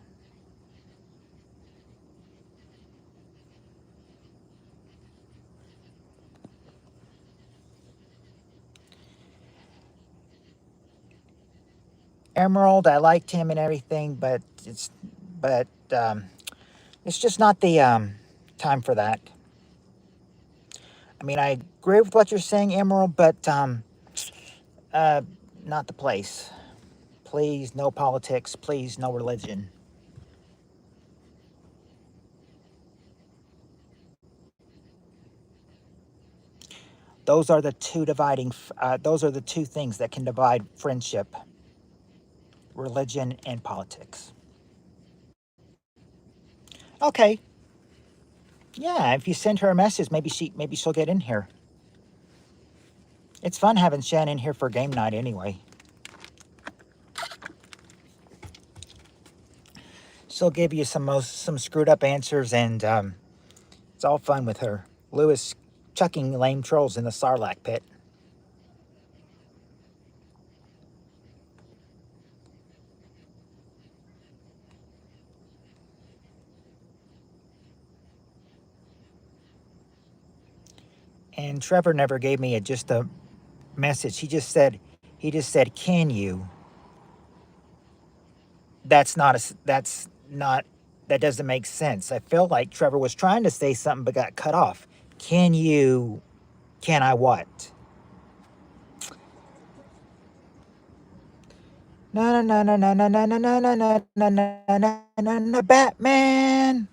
Emerald, I liked him and everything, but it's just not the time for that. I mean, I agree with what you're saying, Emerald, but uh, not the place. Please, no politics. Please, no religion. Those are the two dividing. Those are the two things that can divide friendship: religion and politics. Okay, yeah. If you send her a message, maybe she'll get in here. It's fun having Shan in here for game night anyway. She'll give you some screwed up answers, and it's all fun with her. Lewis chucking lame trolls in the Sarlacc pit. And Trevor never gave me just a message. He just said, "Can you?" That's not that doesn't make sense. I feel like Trevor was trying to say something but got cut off. Can you? Can I what? No, no, no, no, no, no, no, no, no, no, no, no, no, no, no, Batman.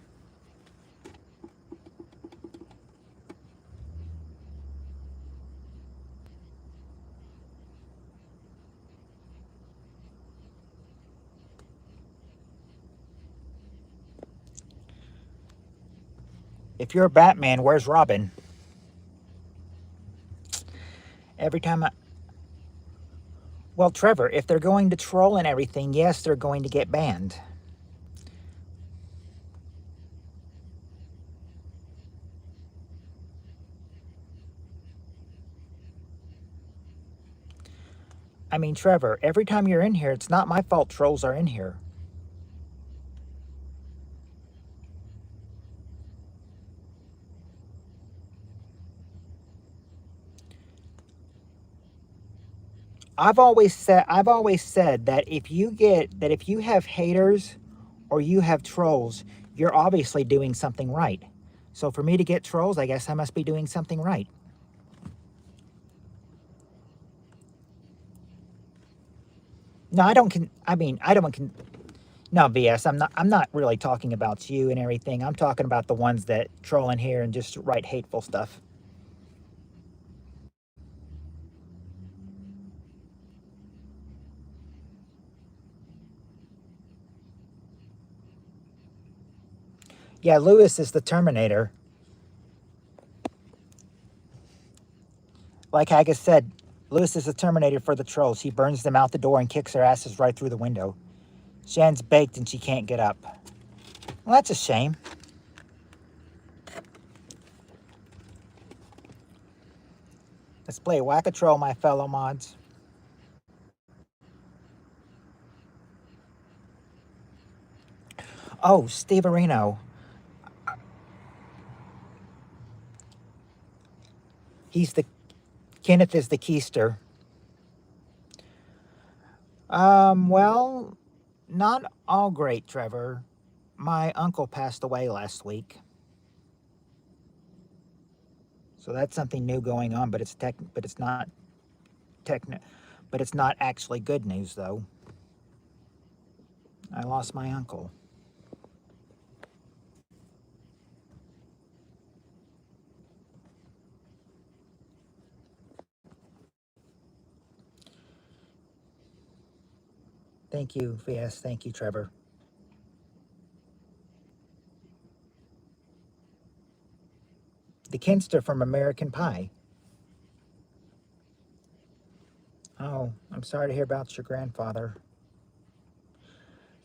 If you're Batman, where's Robin? Every time I Well, Trevor, if they're going to troll and everything, yes, they're going to get banned. I mean, Trevor, every time you're in here, it's not my fault trolls are in here. I've always said that if you have haters or you have trolls, you're obviously doing something right. So for me to get trolls, I guess I must be doing something right. No, I don't can I mean, I don't can No, BS. I'm not really talking about you and everything. I'm talking about the ones that troll in here and just write hateful stuff. Yeah, Lewis is the Terminator. Like Haggis said, Lewis is the Terminator for the trolls. He burns them out the door and kicks their asses right through the window. Shan's baked and she can't get up. Well, that's a shame. Let's play Whack-A-Troll, my fellow mods. Oh, Steve Areno. He's the Kenneth is the keister. Well, not all great, Trevor. My uncle passed away last week. So that's something new going on, but it's not techni- but it's not actually good news though. I lost my uncle. Thank you, VS. Thank you, Trevor. The Kinster from American Pie. Oh, I'm sorry to hear about your grandfather.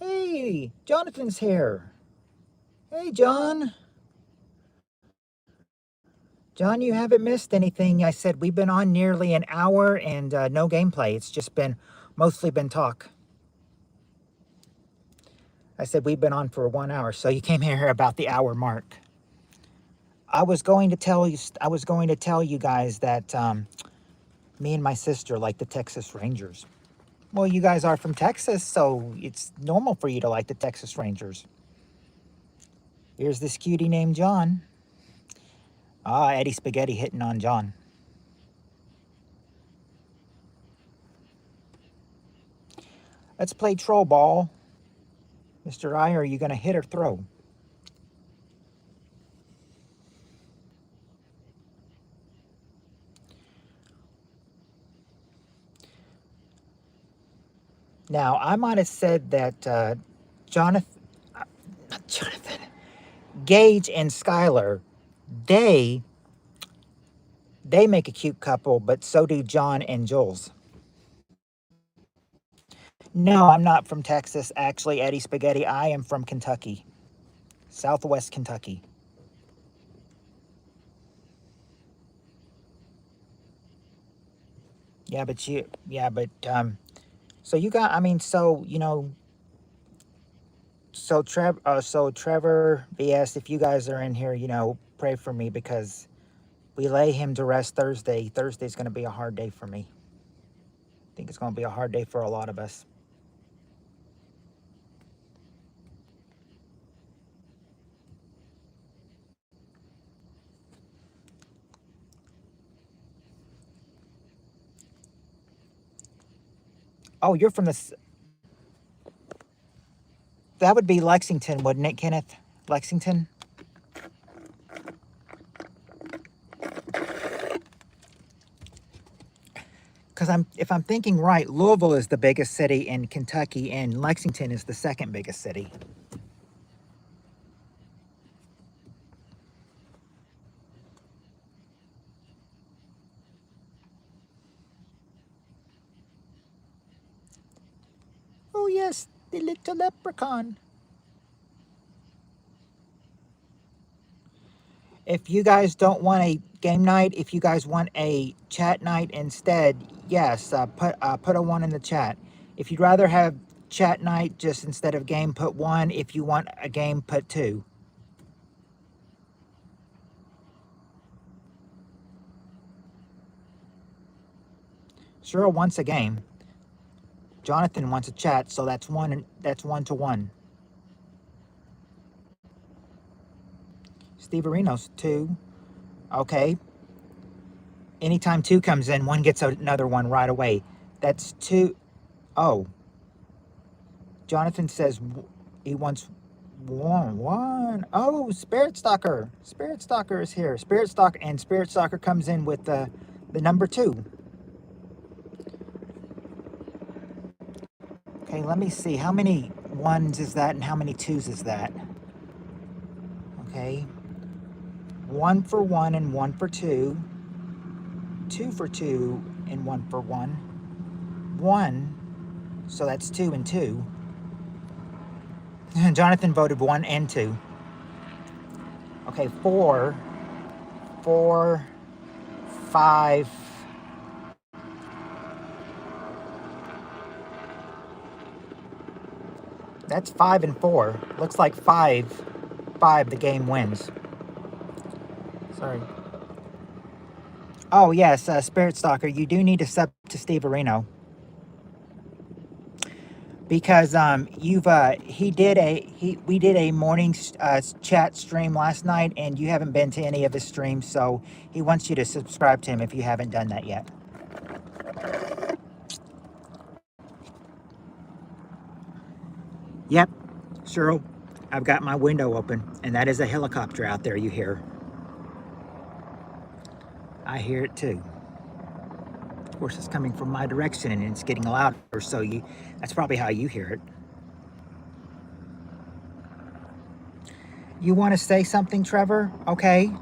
Hey, Jonathan's here. Hey, John. John, you haven't missed anything. I said we've been on nearly an hour and no gameplay. It's just been mostly been talk. I said we've been on for 1 hour, so you came here about the hour mark. I was going to tell you. I was going to tell you guys that me and my sister like the Texas Rangers. Well, you guys are from Texas, so it's normal for you to like the Texas Rangers. Here's this cutie named John. Ah, Eddie Spaghetti hitting on John. Let's play troll ball. Mr. I, are you going to hit or throw? Now, I might have said that Jonathan, not Jonathan, Gage and Skylar, they make a cute couple, but so do John and Jules. No, I'm not from Texas, actually, Eddie Spaghetti. I am from Kentucky, Southwest Kentucky. Yeah, so you got, I mean, so, you know, so Trevor, BS, if you guys are in here, you know, pray for me because we lay him to rest Thursday. Thursday's going to be a hard day for me. I think it's going to be a hard day for a lot of us. Oh, you're from that would be Lexington, wouldn't it, Kenneth? Lexington? Because if I'm thinking right, Louisville is the biggest city in Kentucky, and Lexington is the second biggest city. Oh yes, the little leprechaun. If you guys don't want a game night, if you guys want a chat night instead, yes, put a 1 in the chat. If you'd rather have chat night just instead of game, put 1. If you want a game, put 2. Cheryl wants a game. Jonathan wants a chat, so that's 1 and that's 1 to 1. Steve Arenos, 2. Okay. Anytime 2 comes in, 1 gets another 1 right away. That's 2. Oh. Jonathan says he wants 1. Oh, Spirit Stalker. Spirit Stalker is here. Spirit Stalker comes in with the number 2. Okay, let me see. How many 1s is that and how many 2s is that? Okay. 1 for 1 and 1 for 2. 2 for 2 and 1 for 1. 1. So that's 2 and 2. Jonathan voted 1 and 2. Okay, 4. 4. 5. That's 5 and 4. Looks like 5. The game wins. Sorry. Oh yes, Spirit Stalker, you do need to sub to Steve Areno because we did a morning chat stream last night, and you haven't been to any of his streams, so he wants you to subscribe to him if you haven't done that yet. Yep, Cheryl, I've got my window open, and that is a helicopter out there you hear. I hear it too. Of course, it's coming from my direction and it's getting louder, so that's probably how you hear it. You want to say something, Trevor? Okay.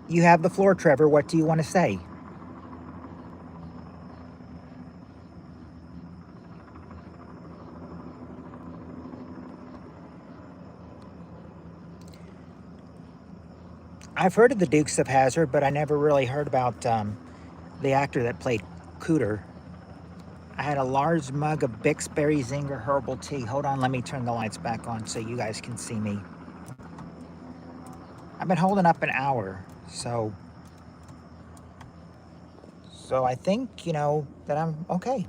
You have the floor, Trevor. What do you want to say? I've heard of the Dukes of Hazzard, but I never really heard about the actor that played Cooter. I had a large mug of Bix Berry Zinger herbal tea. Hold on, let me turn the lights back on so you guys can see me. I've been holding up an hour, so So I think, that I'm okay.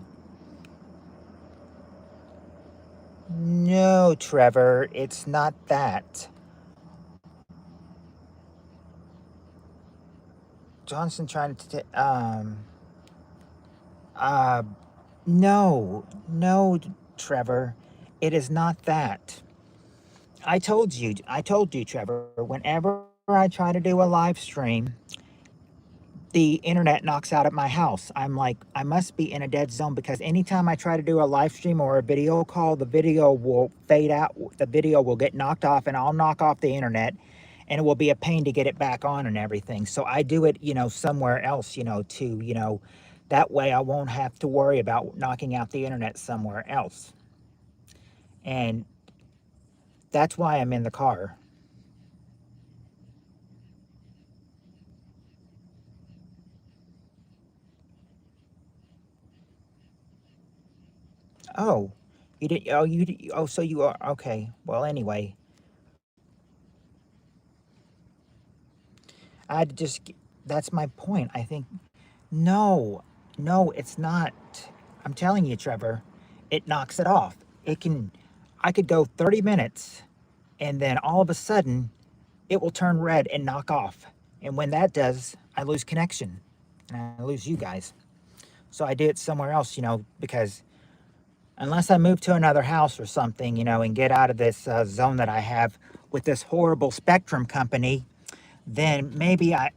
No, Trevor, it's not that. Johnson trying to, uh, no, no, Trevor, it is not that. I told you, Trevor, whenever I try to do a live stream, the internet knocks out at my house. I'm like, I must be in a dead zone because anytime I try to do a live stream or a video call, the video will fade out. The video will get knocked off and I'll knock off the internet and it will be a pain to get it back on and everything. So I do it, somewhere else, that way I won't have to worry about knocking out the internet somewhere else. And that's why I'm in the car. Oh, you did. Oh, oh, so you are okay. Well, anyway, I just. That's my point. I think no, no, it's not. I'm telling you, Trevor, it knocks it off. It can. I could go 30 minutes, and then all of a sudden, it will turn red and knock off. And when that does, I lose connection, and I lose you guys. So I do it somewhere else, because unless I move to another house or something, and get out of this zone that I have with this horrible Spectrum company, then maybe I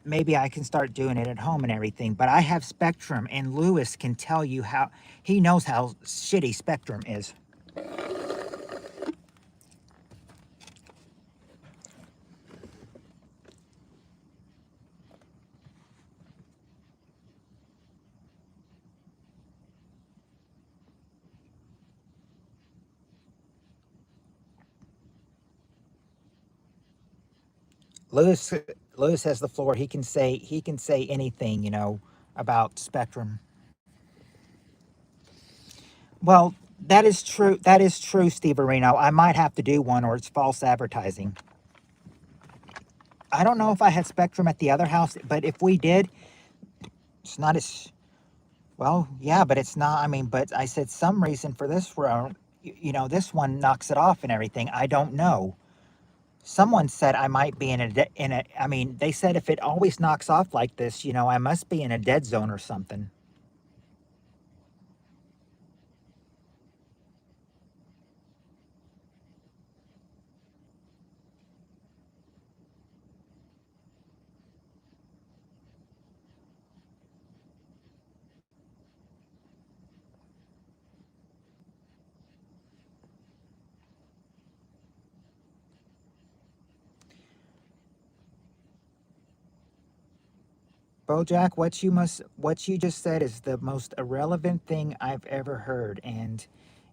can start doing it at home and everything. But I have Spectrum, and Lewis can tell you how he knows how shitty Spectrum is. Lewis Lewis has the floor. He can say anything, about Spectrum. Well, that is true. That is true, Steve Areno. I might have to do one, or it's false advertising. I don't know if I had Spectrum at the other house, but if we did, it's not as well. Yeah, but it's not. I mean, but I said some reason for this round. This one knocks it off and everything. I don't know. Someone said I might be in a. I mean, they said if it always knocks off like this, I must be in a dead zone or something. Bojack, what you just said is the most irrelevant thing I've ever heard. And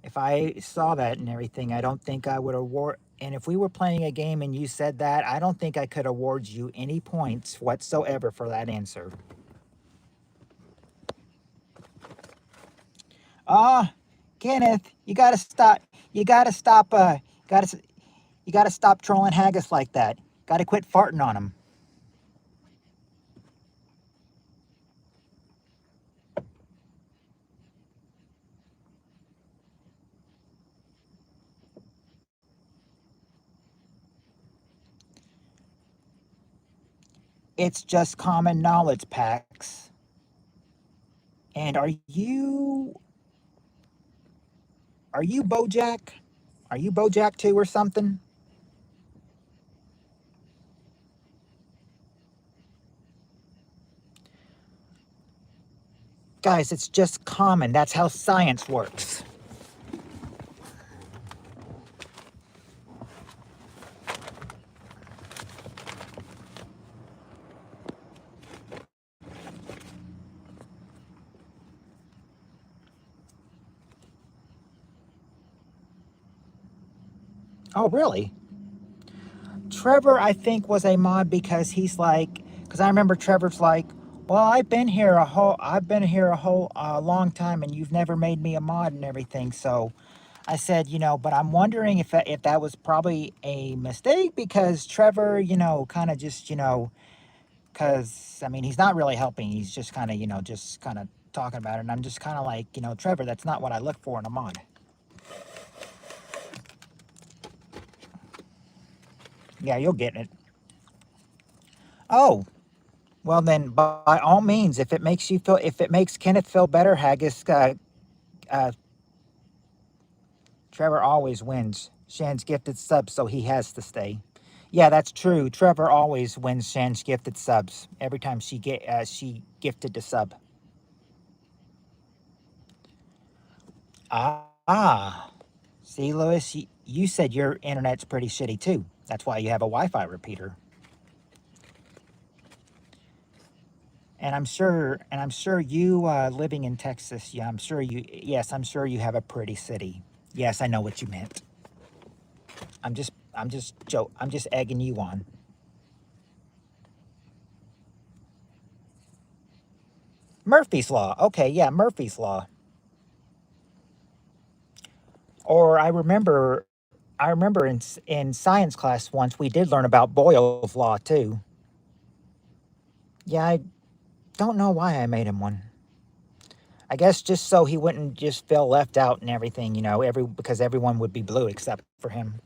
if I saw that and everything, I don't think I would award. And if we were playing a game and you said that, I don't think I could award you any points whatsoever for that answer. Ah, Kenneth, you gotta stop. You gotta stop. Gotta you gotta stop trolling Haggis like that. Gotta quit farting on him. It's just common knowledge, Pax. And are you Bojack? Are you Bojack too or something? Guys, it's just common. That's how science works. Oh, really? Trevor, I think, was a mod because he's like, because I remember Trevor's like, well, I've been here a whole long time, and you've never made me a mod and everything. So I said, but I'm wondering if that was probably a mistake because Trevor, kind of just, because I mean he's not really helping. He's just kind of just kind of talking about it, and I'm just kind of like Trevor, that's not what I look for in a mod. Yeah, you'll get it. Oh, well then, by all means, if it makes Kenneth feel better, Haggis, uh, Trevor always wins. Shan's gifted subs, so he has to stay. Yeah, that's true. Trevor always wins Shan's gifted subs every time she gifted the sub. Ah, see, Lewis, you said your internet's pretty shitty too. That's why you have a Wi-Fi repeater. And I'm sure you living in Texas. Yeah, Yes, I'm sure you have a pretty city. Yes, I know what you meant. I'm just egging you on. Murphy's Law. Okay, yeah, Murphy's Law. Or I remember in science class once we did learn about Boyle's Law too. Yeah, I don't know why I made him one. I guess just so he wouldn't just feel left out and everything, because everyone would be blue except for him.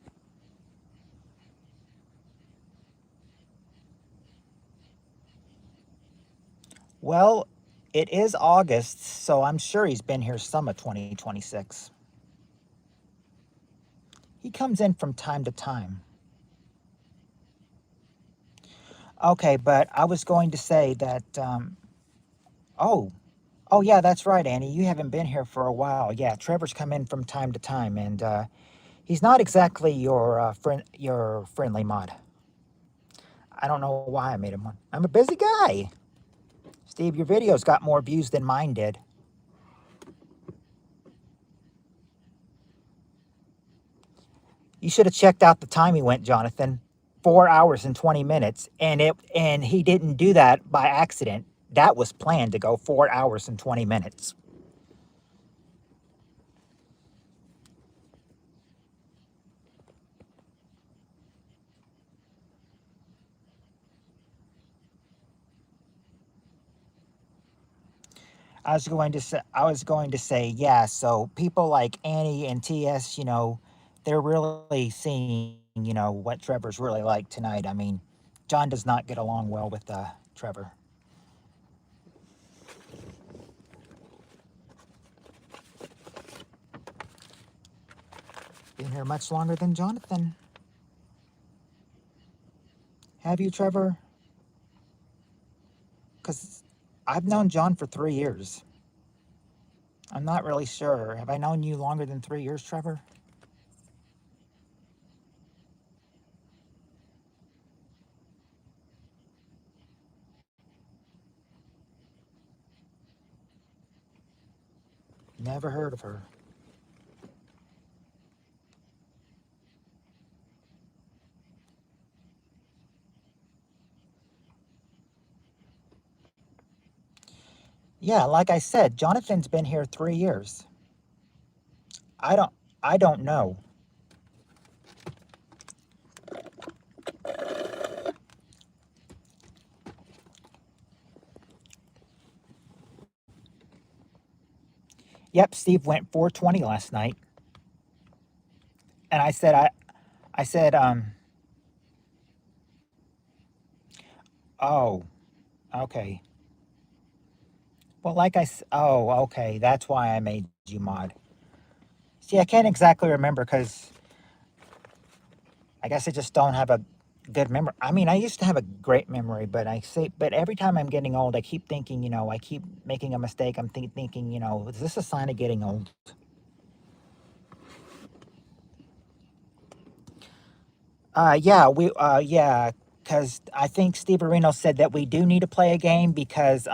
Well, it is August, so I'm sure he's been here some of 2026. He comes in from time to time. Okay, but I was going to say that, oh, oh yeah, that's right, Annie. You haven't been here for a while. Yeah, Trevor's come in from time to time, and he's not exactly your friendly mod. I don't know why I made him one. I'm a busy guy. Steve, your videos got more views than mine did. You should have checked out the time he went, Jonathan. 4 hours and 20 minutes. And he didn't do that by accident. That was planned to go 4 hours and 20 minutes. I was going to say, yeah, so people like Annie and TS, they're really seeing, what Trevor's really like tonight. I mean, John does not get along well with Trevor. Been here much longer than Jonathan. Have you, Trevor? Because I've known John for 3 years. I'm not really sure. Have I known you longer than 3 years, Trevor? Never heard of her. Yeah, like I said, Jonathan's been here 3 years. I don't I don't know. Yep, Steve went 420 last night. And I said, oh, okay. Well, oh, okay. That's why I made you mod. See, I can't exactly remember because I guess I just don't have a good memory. I mean, I used to have a great memory, but every time I'm getting old, I keep thinking, I keep making a mistake. I'm thinking, is this a sign of getting old? Yeah, because I think Steve Areno said that we do need to play a game because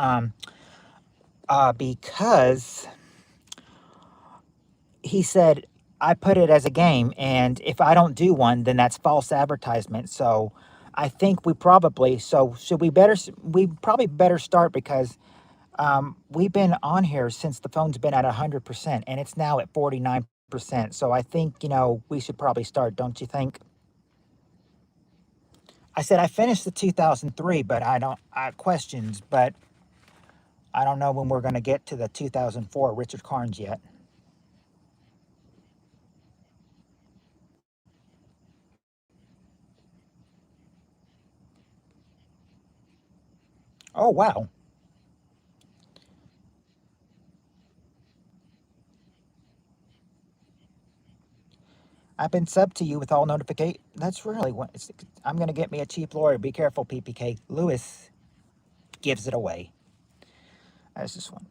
he said I put it as a game, and if I don't do one, then that's false advertisement. So I think should we probably better start because we've been on here since the phone's been at 100%, and it's now at 49%. So I think we should probably start, don't you think? I said I finished the 2003, but I questions, but I don't know when we're going to get to the 2004 Richard Karns yet. Oh, wow. I've been subbed to you with all notification. That's really what I'm going to get me a cheap lawyer. Be careful, PPK. Lewis gives it away. That's just one.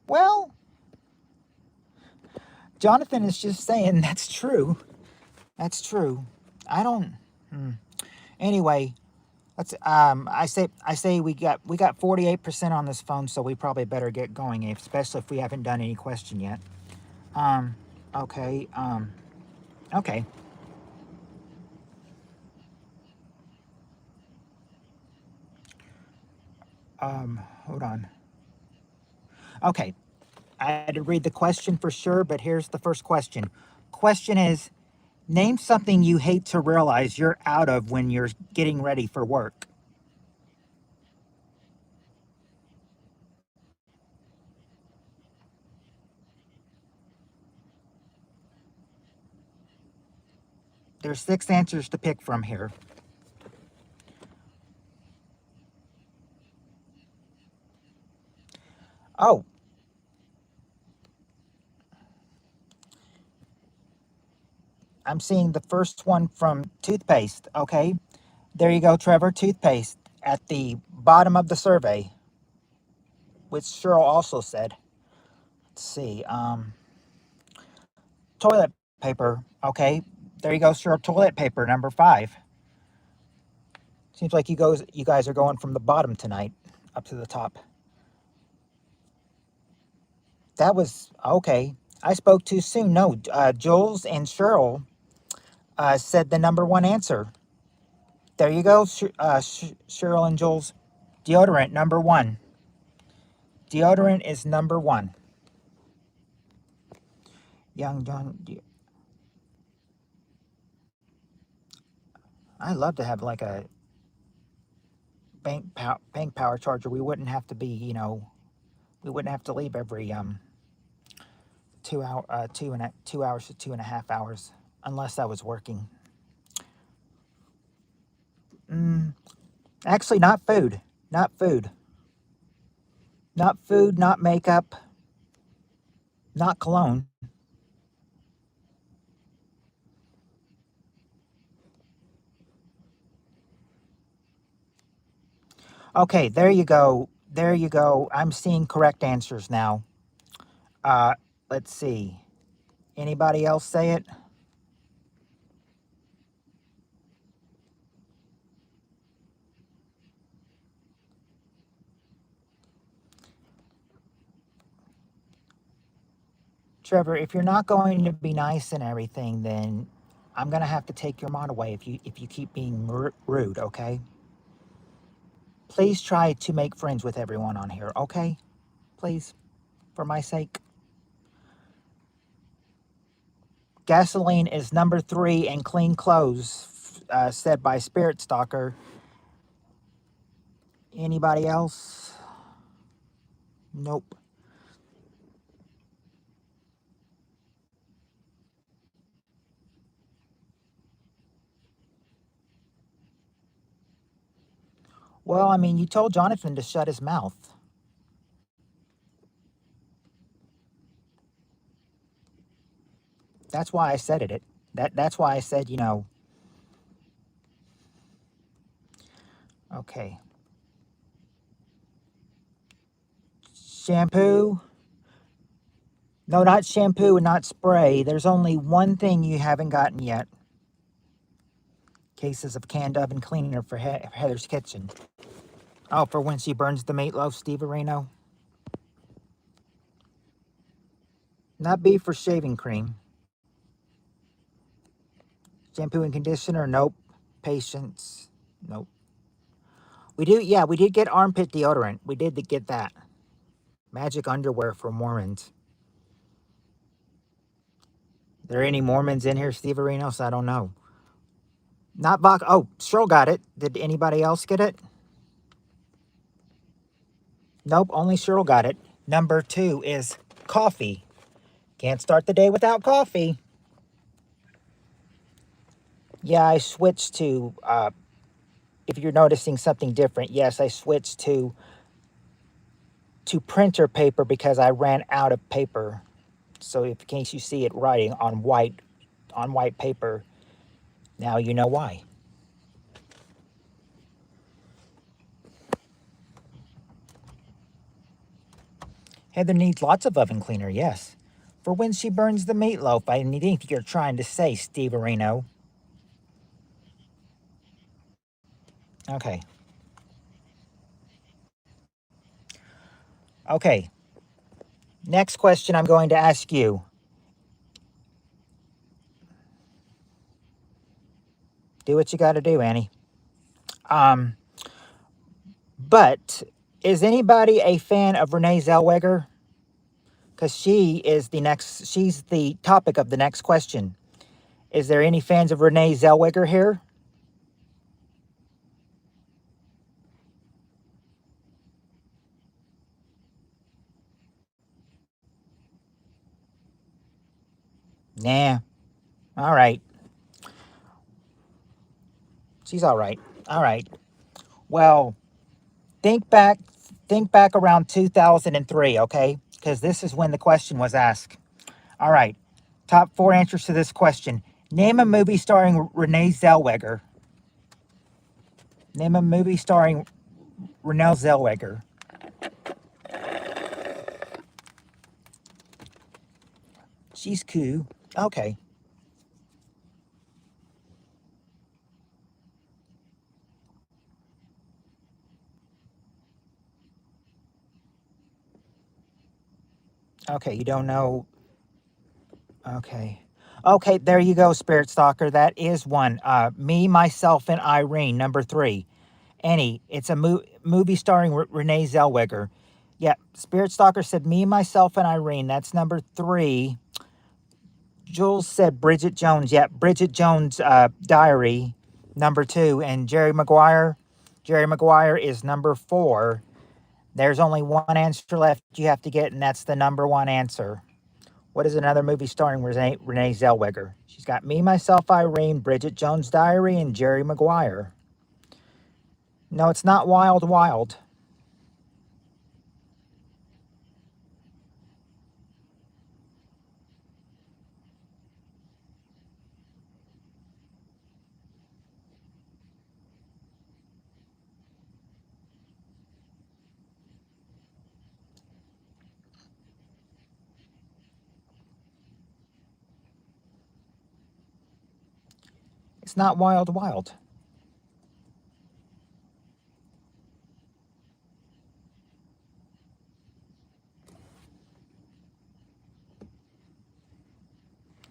Well, Jonathan is just saying that's true. That's true. I don't. Anyway, let's. I say we got 48% on this phone, so we probably better get going, especially if we haven't done any question yet. Um. Okay. Okay. Hold on. Okay. I had to read the question for sure, but here's the first question. Question is, name something you hate to realize you're out of when you're getting ready for work. There's 6 answers to pick from here. Oh, I'm seeing the first one from toothpaste. Okay. There you go, Trevor. Toothpaste at the bottom of the survey, which Cheryl also said. Let's see. Toilet paper. Okay. There you go, Cheryl. Toilet paper, number 5. Seems like you guys are going from the bottom tonight up to the top. That was okay. I spoke too soon. No, Jules and Cheryl said the number 1 answer. There you go, Cheryl and Jules. Deodorant, number 1. Deodorant is number 1. Young John. I love to have like a bank power charger. We wouldn't have to be, we wouldn't have to leave every 2 hours to 2.5 hours, unless I was working. Actually, not food. Not food. Not food, not makeup, not cologne. Okay, there you go. There you go. I'm seeing correct answers now. Uh, let's see. Anybody else say it? Trevor, if you're not going to be nice and everything, then I'm gonna have to take your mod away if you keep being rude. Okay. Please try to make friends with everyone on here. Okay. Please, for my sake. Gasoline is number 3, and clean clothes, said by Spirit Stalker. Anybody else? Nope. Well, I mean, you told Jonathan to shut his mouth. That's why I said it. That's why I said, okay. Shampoo? No, not shampoo and not spray. There's only one thing you haven't gotten yet. Cases of canned oven cleaner for Heather's Kitchen. Oh, for when she burns the meatloaf, Steve Areno? Not beef or shaving cream. Shampoo and conditioner? Nope. Patience? Nope. We did get armpit deodorant. We did get that. Magic underwear for Mormons. There any Mormons in here, Steve Arenos? I don't know. Not vodka. Oh, Cheryl got it. Did anybody else get it? Nope, only Cheryl got it. Number 2 is coffee. Can't start the day without coffee. Yeah, I switched to, if you're noticing something different, yes, I switched to printer paper because I ran out of paper. So in case you see it writing on white paper, now you know why. Heather needs lots of oven cleaner, yes. For when she burns the meatloaf, I think you're trying to say, Steve Areno. Okay. Okay. Next question I'm going to ask you. Do what you got to do, Annie. But is anybody a fan of Renee Zellweger? Because she's the topic of the next question. Is there any fans of Renee Zellweger here? Nah. All right. She's all right. All right. Well, think back think back around 2003, okay? Because this is when the question was asked. All right. Top 4 answers to this question. Name a movie starring Renee Zellweger. Name a movie starring Renee Zellweger. She's cool. Okay. Okay, you don't know. Okay. Okay, there you go, Spirit Stalker. That is one. Me, Myself, and Irene, number 3. Annie, it's a movie starring Renee Zellweger. Yeah, Spirit Stalker said Me, Myself, and Irene. That's number 3. Jules said Bridget Jones. Yeah, Bridget Jones' Diary, number 2. And Jerry Maguire is number 4. There's only one answer left you have to get, and that's the number 1 answer. What is another movie starring Renee Zellweger? She's got Me, Myself, Irene, Bridget Jones' Diary, and Jerry Maguire. No, it's not Wild Wild. It's not Wild Wild.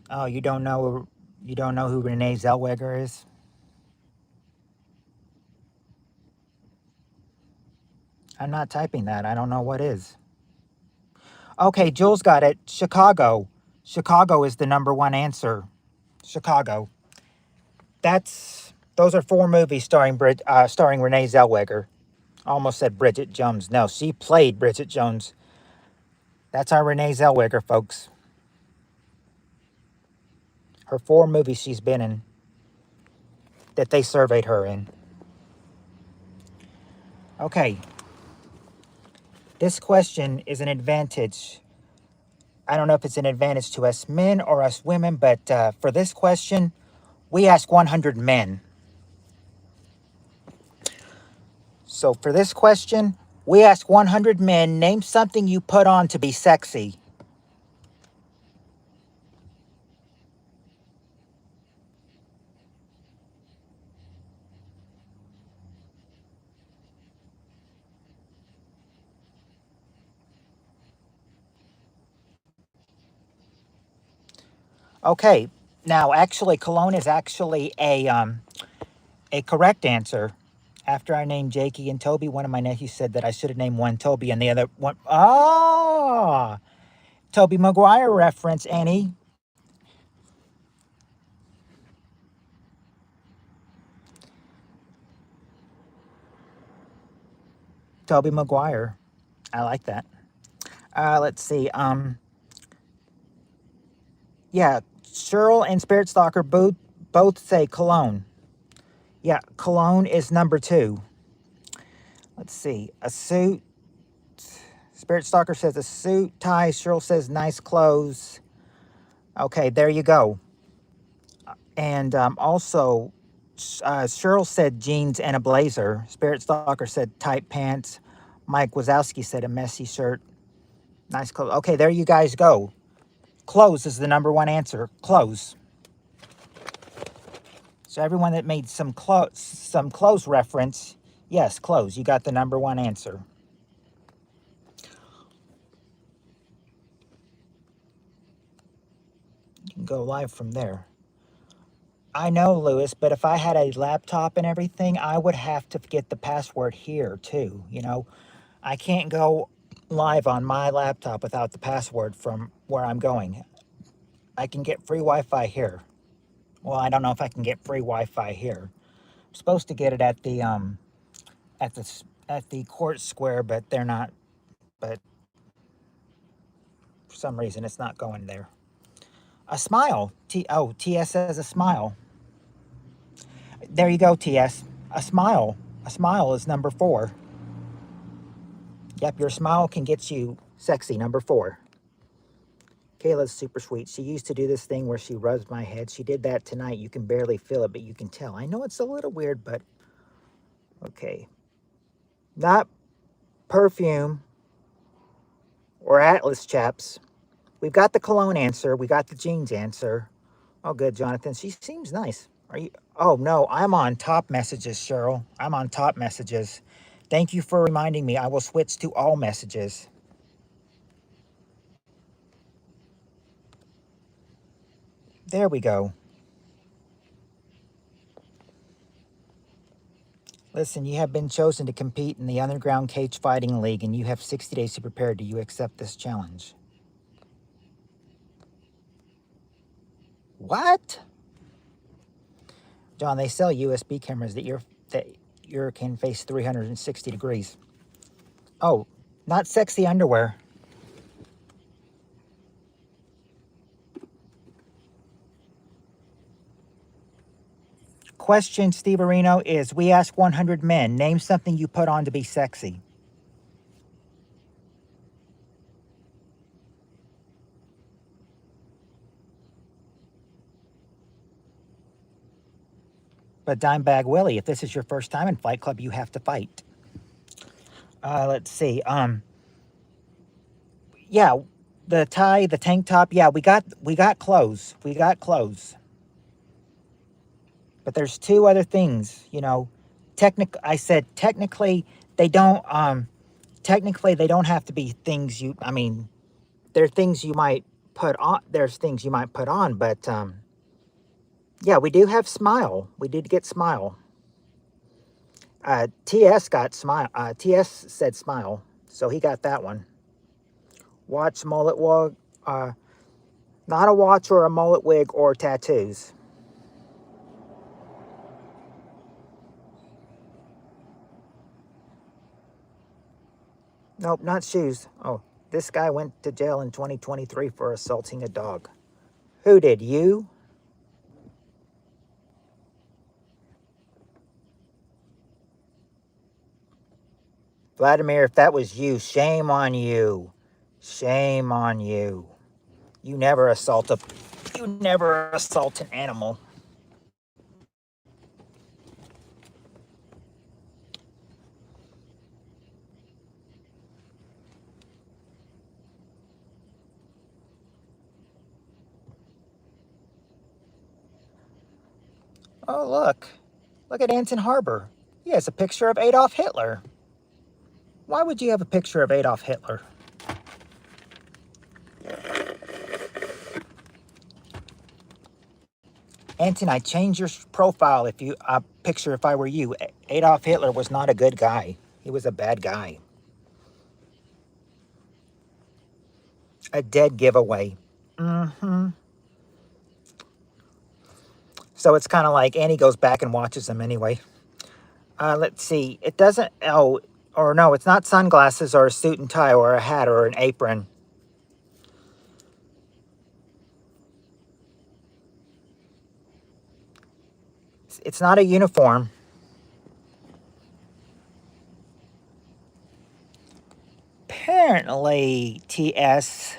Oh, you don't know who Renee Zellweger is? I'm not typing that. I don't know what is. Okay, Jules got it. Chicago. Chicago is the number 1 answer. Chicago. Those are 4 movies starring Renee Zellweger. Almost said Bridget Jones. No, she played Bridget Jones. That's our Renee Zellweger, folks. Her 4 movies she's been in that they surveyed her in. Okay. This question is an advantage. I don't know if it's an advantage to us men or us women, but for this question, we ask 100 men. So for this question, we ask 100 men, name something you put on to be sexy. Okay, now actually cologne is actually a correct answer. After I named Jakey and Toby, one of my nephews said that I should have named one Toby and the other one. Ah, Toby Maguire reference, Annie. Toby Maguire. I like that. Let's see. Yeah, Cheryl and Spirit Stalker both say cologne. Yeah, cologne is number 2. Let's see. A suit. Spirit Stalker says a suit, tie. Cheryl says nice clothes. Okay, there you go. And also, Cheryl said jeans and a blazer. Spirit Stalker said tight pants. Mike Wazowski said a messy shirt. Nice clothes. Okay, there you guys go. Clothes is the number 1 answer. Clothes. So everyone that made some clothes reference, yes, clothes. You got the number 1 answer. You can go live from there. I know, Lewis, but if I had a laptop and everything, I would have to get the password here too. You know, I can't go live on my laptop without the password from where I'm going. I can get free Wi-Fi here. Well, I don't know if I can get free Wi-Fi here. I'm supposed to get it at the court square, but they're not. But for some reason, it's not going there. A smile. TS says a smile. There you go, TS. A smile. A smile is number 4. Yep, your smile can get you sexy, number 4. Kayla's super sweet. She used to do this thing where she rubs my head. She did that tonight. You can barely feel it, but you can tell. I know it's a little weird, but okay. Not perfume or Atlas, chaps. We've got the cologne answer. We got the jeans answer. Oh, good, Jonathan. She seems nice. Are you? Oh, no, I'm on top messages, Cheryl. I'm on top messages. Thank you for reminding me. I will switch to all messages. There we go. Listen, you have been chosen to compete in the Underground Cage Fighting League, and you have 60 days to prepare. Do you accept this challenge? What? John, they sell USB cameras that your can face 360 degrees. Oh, not sexy underwear. Question, Steve Areno, is we ask 100 men, name something you put on to be sexy. But Dimebag Willie, if this is your first time in Fight Club, you have to fight. Let's see. Yeah, the tie, the tank top. Yeah, we got clothes. We got clothes. But there's 2 other things, you know. I said technically they don't have to be things you, I mean, they're things you might put on. There's things you might put on, but yeah, we do have smile. We did get smile. TS got smile. TS said smile, so he got that one. Watch, mullet wig. Not a watch or a mullet wig or tattoos. Nope, not shoes. Oh, this guy went to jail in 2023 for assaulting a dog. Who did? You? Vladimir, if that was you, shame on you. Shame on you. You never assault an animal. Oh, look. Look at Anton Harbor. He has a picture of Adolf Hitler. Why would you have a picture of Adolf Hitler? Anton, I'd change your profile picture if I were you. Adolf Hitler was not a good guy. He was a bad guy. A dead giveaway. Mm-hmm. So it's kind of like Annie goes back and watches them anyway. Let's see. It doesn't. Oh, or no, it's not sunglasses or a suit and tie or a hat or an apron. It's not a uniform. Apparently, TS,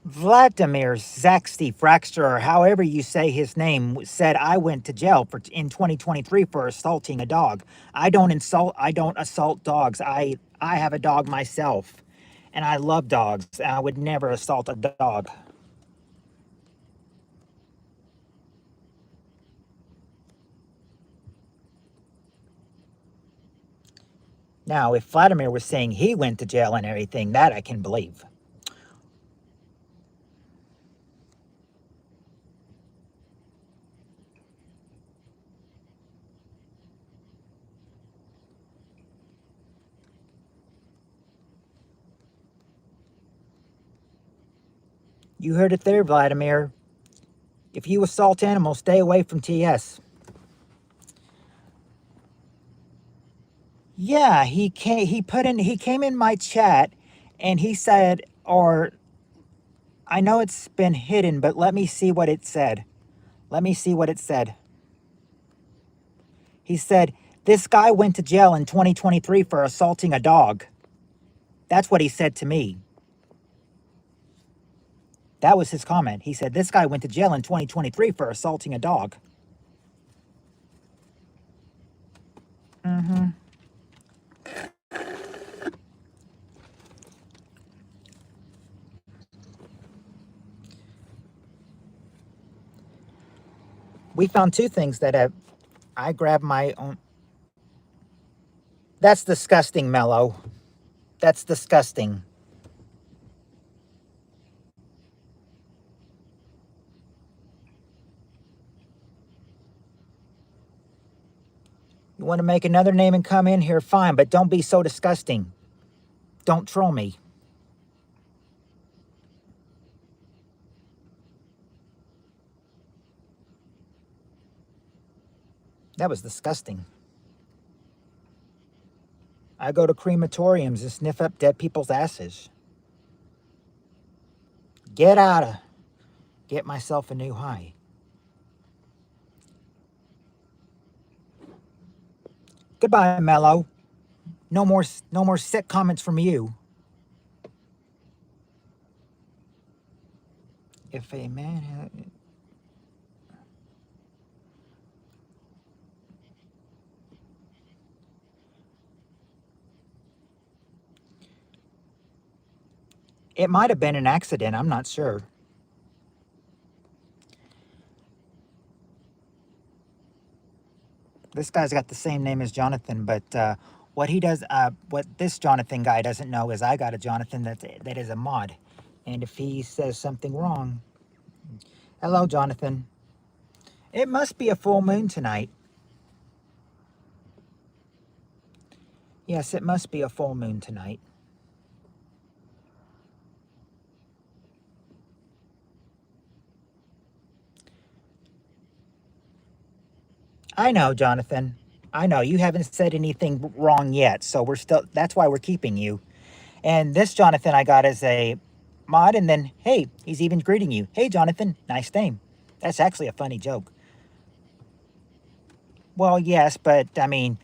Vladimir Zaxty Fraxter, or however you say his name, said I went to jail in 2023 for assaulting a dog. I don't assault dogs. I have a dog myself, and I love dogs. And I would never assault a dog. Now, if Vladimir was saying he went to jail and everything, that I can believe. You heard it there, Vladimir. If you assault animals, stay away from TS. Yeah, he came in my chat and he said, or I know it's been hidden, but let me see what it said. Let me see what it said. He said, this guy went to jail in 2023 for assaulting a dog. That's what he said to me. That was his comment. He said, this guy went to jail in 2023 for assaulting a dog. Mm-hmm. We found two things that I grabbed my own. That's disgusting, Mello. That's disgusting. You want to make another name and come in here, fine, but don't be so disgusting. Don't troll me. That was disgusting. I go to crematoriums and sniff up dead people's ashes. Get myself a new high. Goodbye, Mello. No more sick comments from you. If a man it might have been an accident, I'm not sure. This guy's got the same name as Jonathan, but what he does, what this Jonathan guy doesn't know is I got a Jonathan that is a mod, and if he says something wrong, hello, Jonathan. It must be a full moon tonight. Yes, it must be a full moon tonight. I know, Jonathan. I know you haven't said anything wrong yet, so that's why we're keeping you. And this Jonathan I got as a mod, and then, hey, he's even greeting you. Hey, Jonathan, nice name. That's actually a funny joke. Well, yes, but I mean,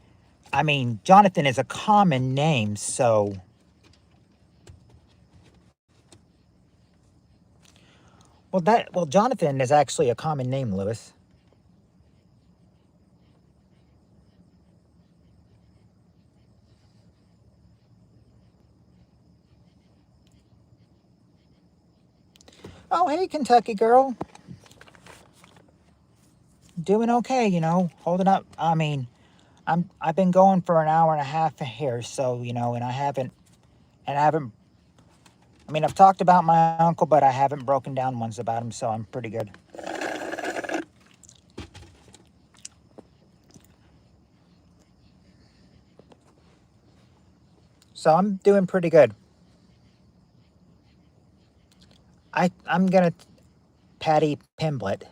Jonathan is a common name, so. Well, Jonathan is actually a common name, Lewis. Oh, hey, Kentucky girl. Doing okay, holding up. I mean, I've been going for an hour and a half here, so, and I haven't, I mean, I've talked about my uncle, but I haven't broken down ones about him, so I'm pretty good. So I'm doing pretty good. I'm gonna Patty Pimblett.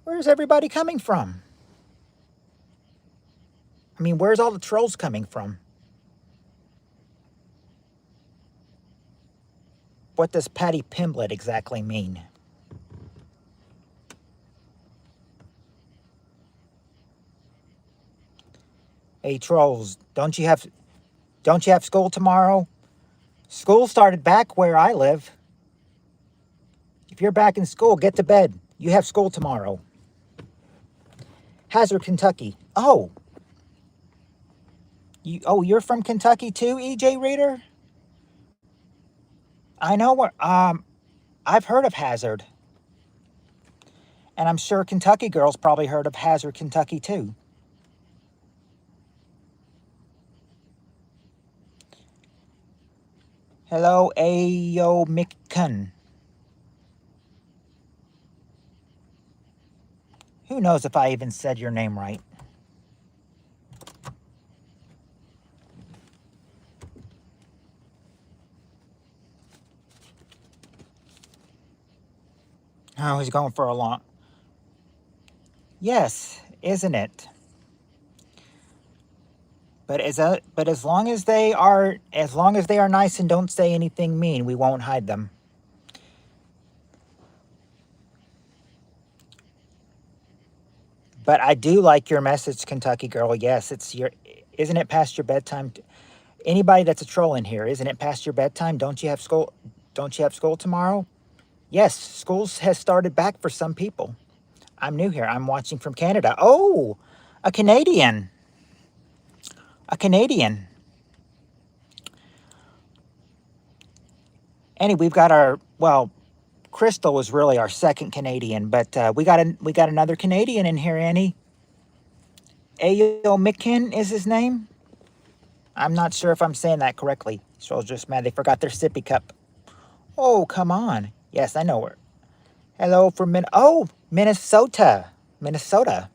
Where's everybody coming from? I mean, where's all the trolls coming from? What does Patty Pimblett exactly mean? Hey trolls, don't you have school tomorrow? School started back where I live. If you're back in school, get to bed. You have school tomorrow. Hazard, Kentucky. Oh. You're from Kentucky too, EJ Reader? I know where I've heard of Hazard. And I'm sure Kentucky girls probably heard of Hazard, Kentucky too. Hello, Ayo Mickun. Who knows if I even said your name right? Oh, he's going for a long. Yes, isn't it? But as long as they are nice and don't say anything mean, we won't hide them. But I do like your message, Kentucky girl. Yes, isn't it past your bedtime? Anybody that's a troll in here, isn't it past your bedtime? Don't you have school? Don't you have school tomorrow? Yes, schools has started back for some people. I'm new here. I'm watching from Canada. Oh, a Canadian. A Canadian. Anyway, we've got Crystal was really our second Canadian, but we got another Canadian in here, Annie. Ayo Micken is his name. I'm not sure if I'm saying that correctly. So just mad they forgot their sippy cup. Oh, come on. Yes, I know her. Hello from Minnesota. Minnesota.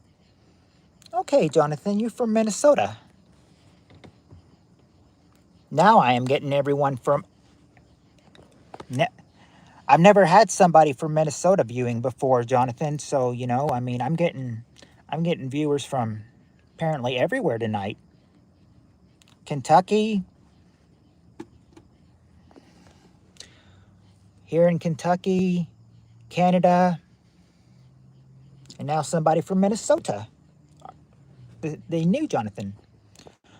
Okay, Jonathan, you're from Minnesota. Now I am getting everyone from. I've never had somebody from Minnesota viewing before, Jonathan. So I mean, I'm getting viewers from apparently everywhere tonight. Kentucky. Here in Kentucky, Canada, and now somebody from Minnesota. They knew Jonathan.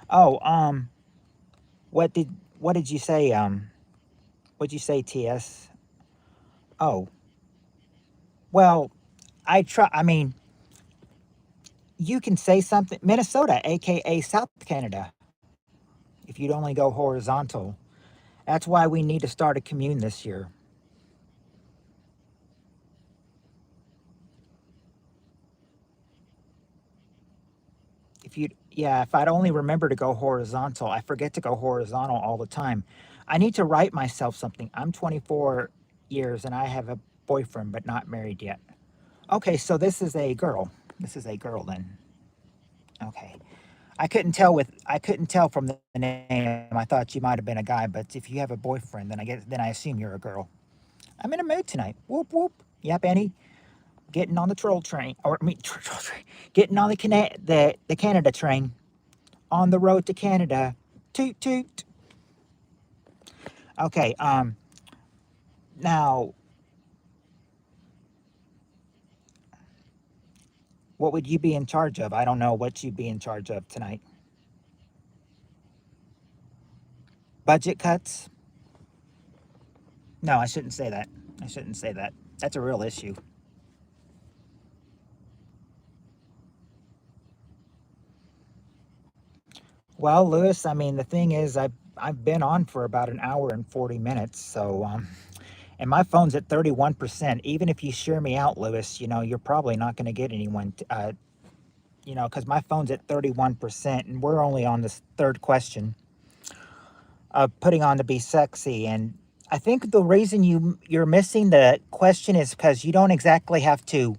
Oh, what did you say? What'd you say, TS? Oh, well, I mean, you can say something. Minnesota, aka South Canada. If you'd only go horizontal, that's why we need to start a commune this year. If I'd only remember to go horizontal. I forget to go horizontal all the time. I need to write myself something. I'm 24 years and I have a boyfriend, but not married yet. Okay, so this is a girl. This is a girl then. Okay. I couldn't tell from the name. I thought you might have been a guy, but if you have a boyfriend, then I assume you're a girl. I'm in a mood tonight. Whoop whoop. Yep, Annie. Getting on the troll train, troll train. Getting on the Canada train. On the road to Canada. Toot toot. Okay. Now, what would you be in charge of? I don't know what you'd be in charge of tonight. Budget cuts? No, I shouldn't say that. I shouldn't say that. That's a real issue. Well, Lewis, I mean, the thing is, I've been on for about an hour and 40 minutes, so and my phone's at 31%. Even if you share me out, Lewis, you're probably not going to get anyone, because my phone's at 31%, and we're only on this third question of putting on to be sexy. And I think the reason you're missing the question is because you don't exactly have to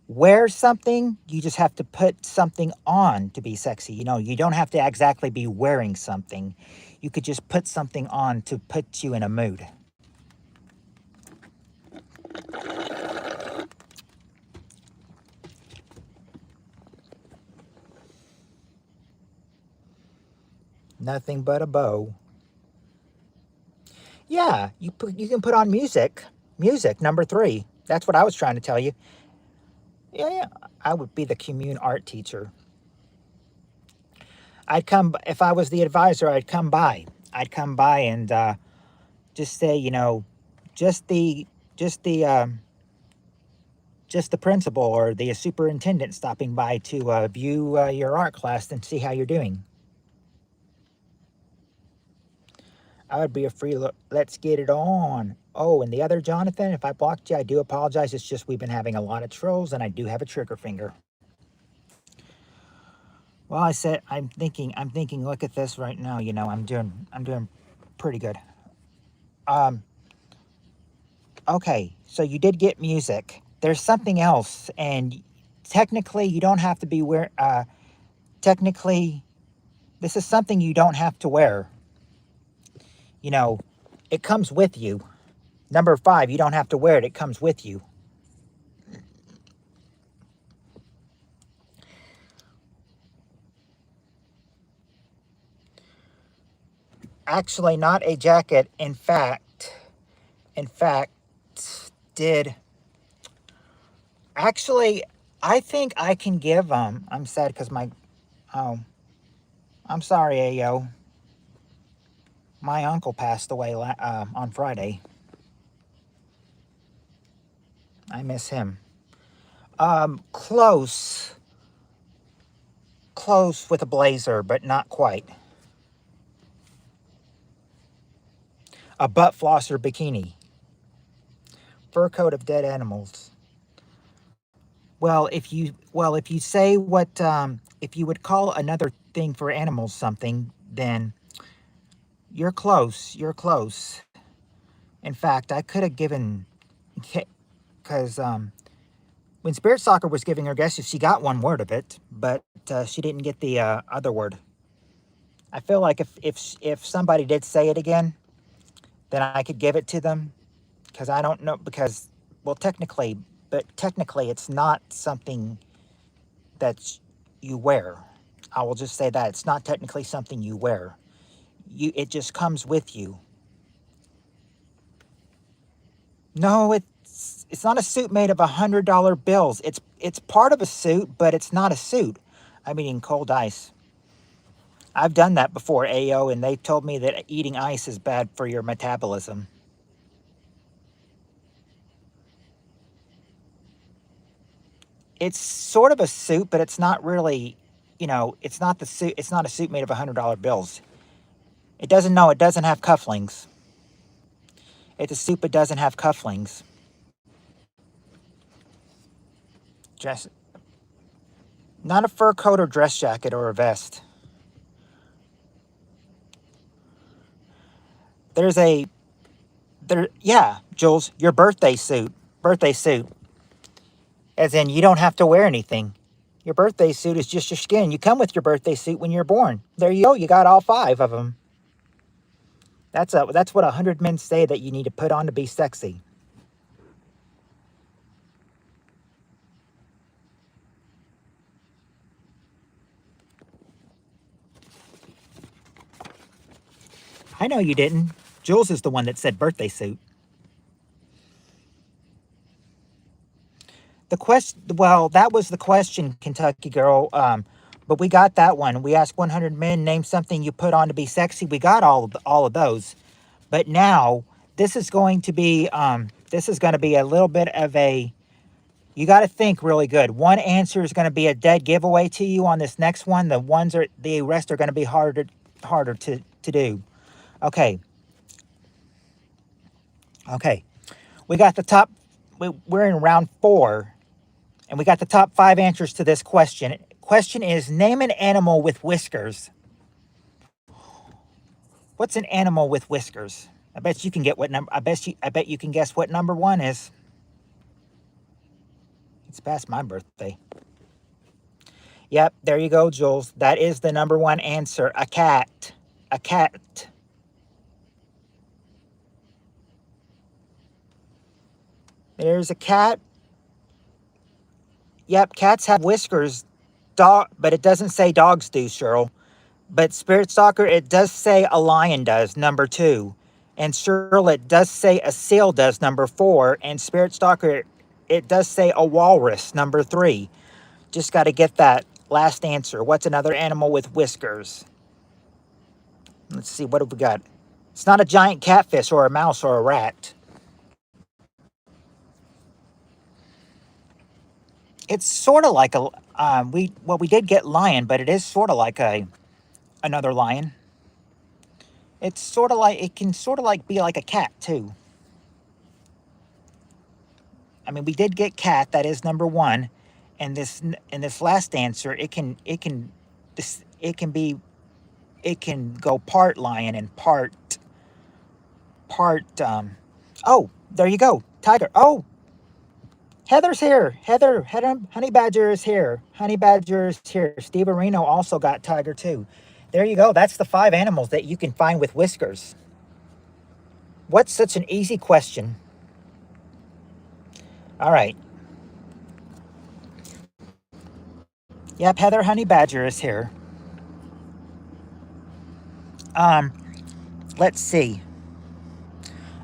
wear something, you just have to put something on to be sexy. You don't have to exactly be wearing something. You could just put something on to put you in a mood. Nothing but a bow. Yeah, you can put on music. Music, number 3. That's what I was trying to tell you. Yeah, yeah. I would be the commune art teacher. I'd come, if I was the advisor, I'd come by. I'd come by and just say, you know, just the, just the, just the principal or the superintendent stopping by to view your art class and see how you're doing. I would be a free look. Let's get it on. Oh, and the other Jonathan, if I blocked you, I do apologize. It's just we've been having a lot of trolls and I do have a trigger finger. Well, I said I'm thinking, look at this right now, you know, I'm doing pretty good. Okay, so you did get music. There's something else, and technically you don't have to be technically this is something you don't have to wear. You know, it comes with you. Number 5, you don't have to wear it. It comes with you. Actually, not a jacket. In fact, did actually I think I can give I'm sad because my oh I'm sorry, Ayo. My uncle passed away on Friday. I miss him. Close with a blazer, but not quite. A butt flosser bikini. Fur coat of dead animals. Well, if you say what if you would call another thing for animals something, then you're close. You're close. In fact, I could have given because when Spirit Soccer was giving her guesses, she got one word of it, but she didn't get the other word. I feel like if somebody did say it again, then I could give it to them, because I don't know, because, well, technically it's not something that you wear. I will just say that it's not technically something you wear. It just comes with you. No, it's not a suit made of $100 bills. It's part of a suit, but it's not a suit. I'm eating cold ice. I've done that before, AO, and they told me that eating ice is bad for your metabolism. It's sort of a suit, but it's not really, you know, it's not the suit. It's not a suit made of $100 bills. It doesn't have cufflinks. It's a suit, but doesn't have cufflinks. Dress, not a fur coat or dress jacket or a vest. Yeah, Jules, your birthday suit. As in, you don't have to wear anything. Your birthday suit is just your skin. You come with your birthday suit when you're born. There you go. You got all 5 of them. That's what 100 men say that you need to put on to be sexy. I know you didn't. Jules is the one that said birthday suit. Well, that was the question, Kentucky girl. But we got that one. We asked 100 men, name something you put on to be sexy. We got all of those. But now this is going to be a little bit of a. You got to think really good. One answer is going to be a dead giveaway to you on this next one. The rest are going to be harder to do. Okay. We got the top. We're in round 4. And we got the top 5 answers to this question. Question is, name an animal with whiskers. What's an animal with whiskers? I bet you can get what number. I bet you can guess what number 1 is. It's past my birthday. Yep, there you go, Jules. That is the number 1 answer. A cat. A cat. There's a cat. Yep, cats have whiskers. But it doesn't say dogs do, Cheryl. But Spirit Stalker, it does say a lion does, number 2. And Cheryl, it does say a seal does, number 4. And Spirit Stalker, it does say a walrus, number 3. Just got to get that last answer. What's another animal with whiskers? Let's see, what have we got? It's not a giant catfish or a mouse or a rat. It's sort of like a we did get lion, but it is sort of like another lion. It's sort of like, it can sort of like be like a cat too. I mean, we did get cat. That is number 1, and this last answer, it can go part lion and part. Oh, there you go, tiger. Oh, Heather's here. Heather, Honey Badger is here. Honey Badger is here. Steve Areno also got tiger too. There you go. That's the 5 animals that you can find with whiskers. What's such an easy question? All right. Yep, Heather Honey Badger is here. Um, let's see.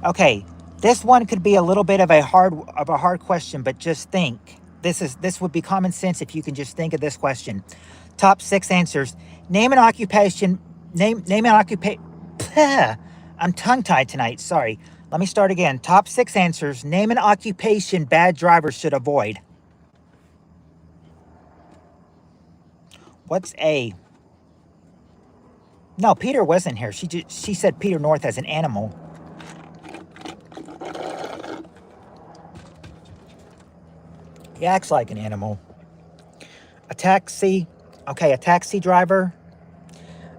Okay, this one could be a little bit of a hard question, but just think. This would be common sense if you can just think of this question. Top 6 answers. Name an occupation. Name an occupation. I'm tongue tied tonight. Sorry. Let me start again. Top 6 answers. Name an occupation bad drivers should avoid. What's A? No, Peter wasn't here. She said Peter North as an animal. He acts like an animal. A taxi. Okay, a taxi driver.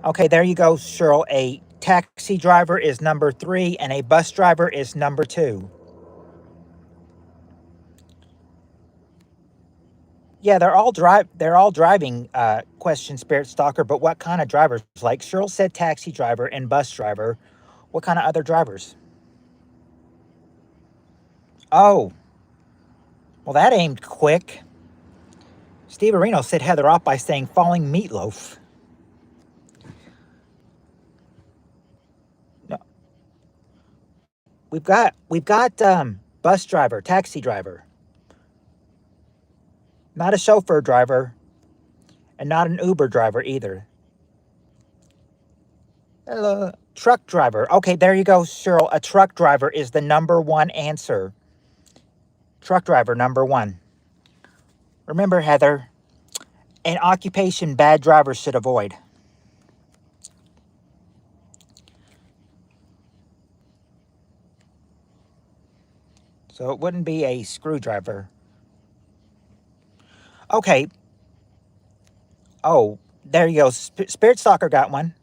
Okay, there you go, Cheryl. A taxi driver is number 3, and a bus driver is number 2. Yeah, they're all driving. Question, Spirit Stalker. But what kind of drivers? Like Cheryl said, taxi driver and bus driver. What kind of other drivers? Oh, well, that aimed quick. Steve Areno said Heather off by saying falling meatloaf. No, we've got bus driver, taxi driver, not a chauffeur driver, and not an Uber driver either. Hello. Truck driver. Okay, there you go, Cheryl. A truck driver is the number 1 answer. Truck driver, number 1. Remember, Heather, an occupation bad drivers should avoid. So it wouldn't be a screwdriver. Okay. Oh, there you go. Spirit Stalker got one.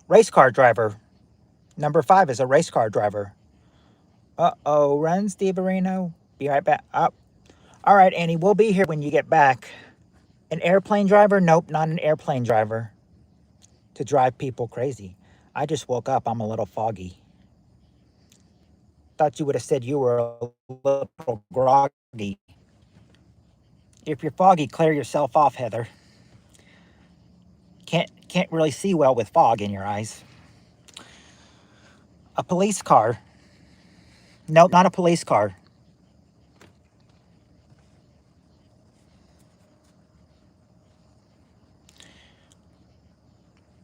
Race car driver. Number 5 is a race car driver. Uh-oh. Run, Steve Areno. Be right back. Oh. All right, Annie. We'll be here when you get back. An airplane driver? Nope, not an airplane driver. To drive people crazy. I just woke up. I'm a little foggy. Thought you would have said you were a little groggy. If you're foggy, clear yourself off, Heather. Can't really see well with fog in your eyes. A police car. Nope, not a police car.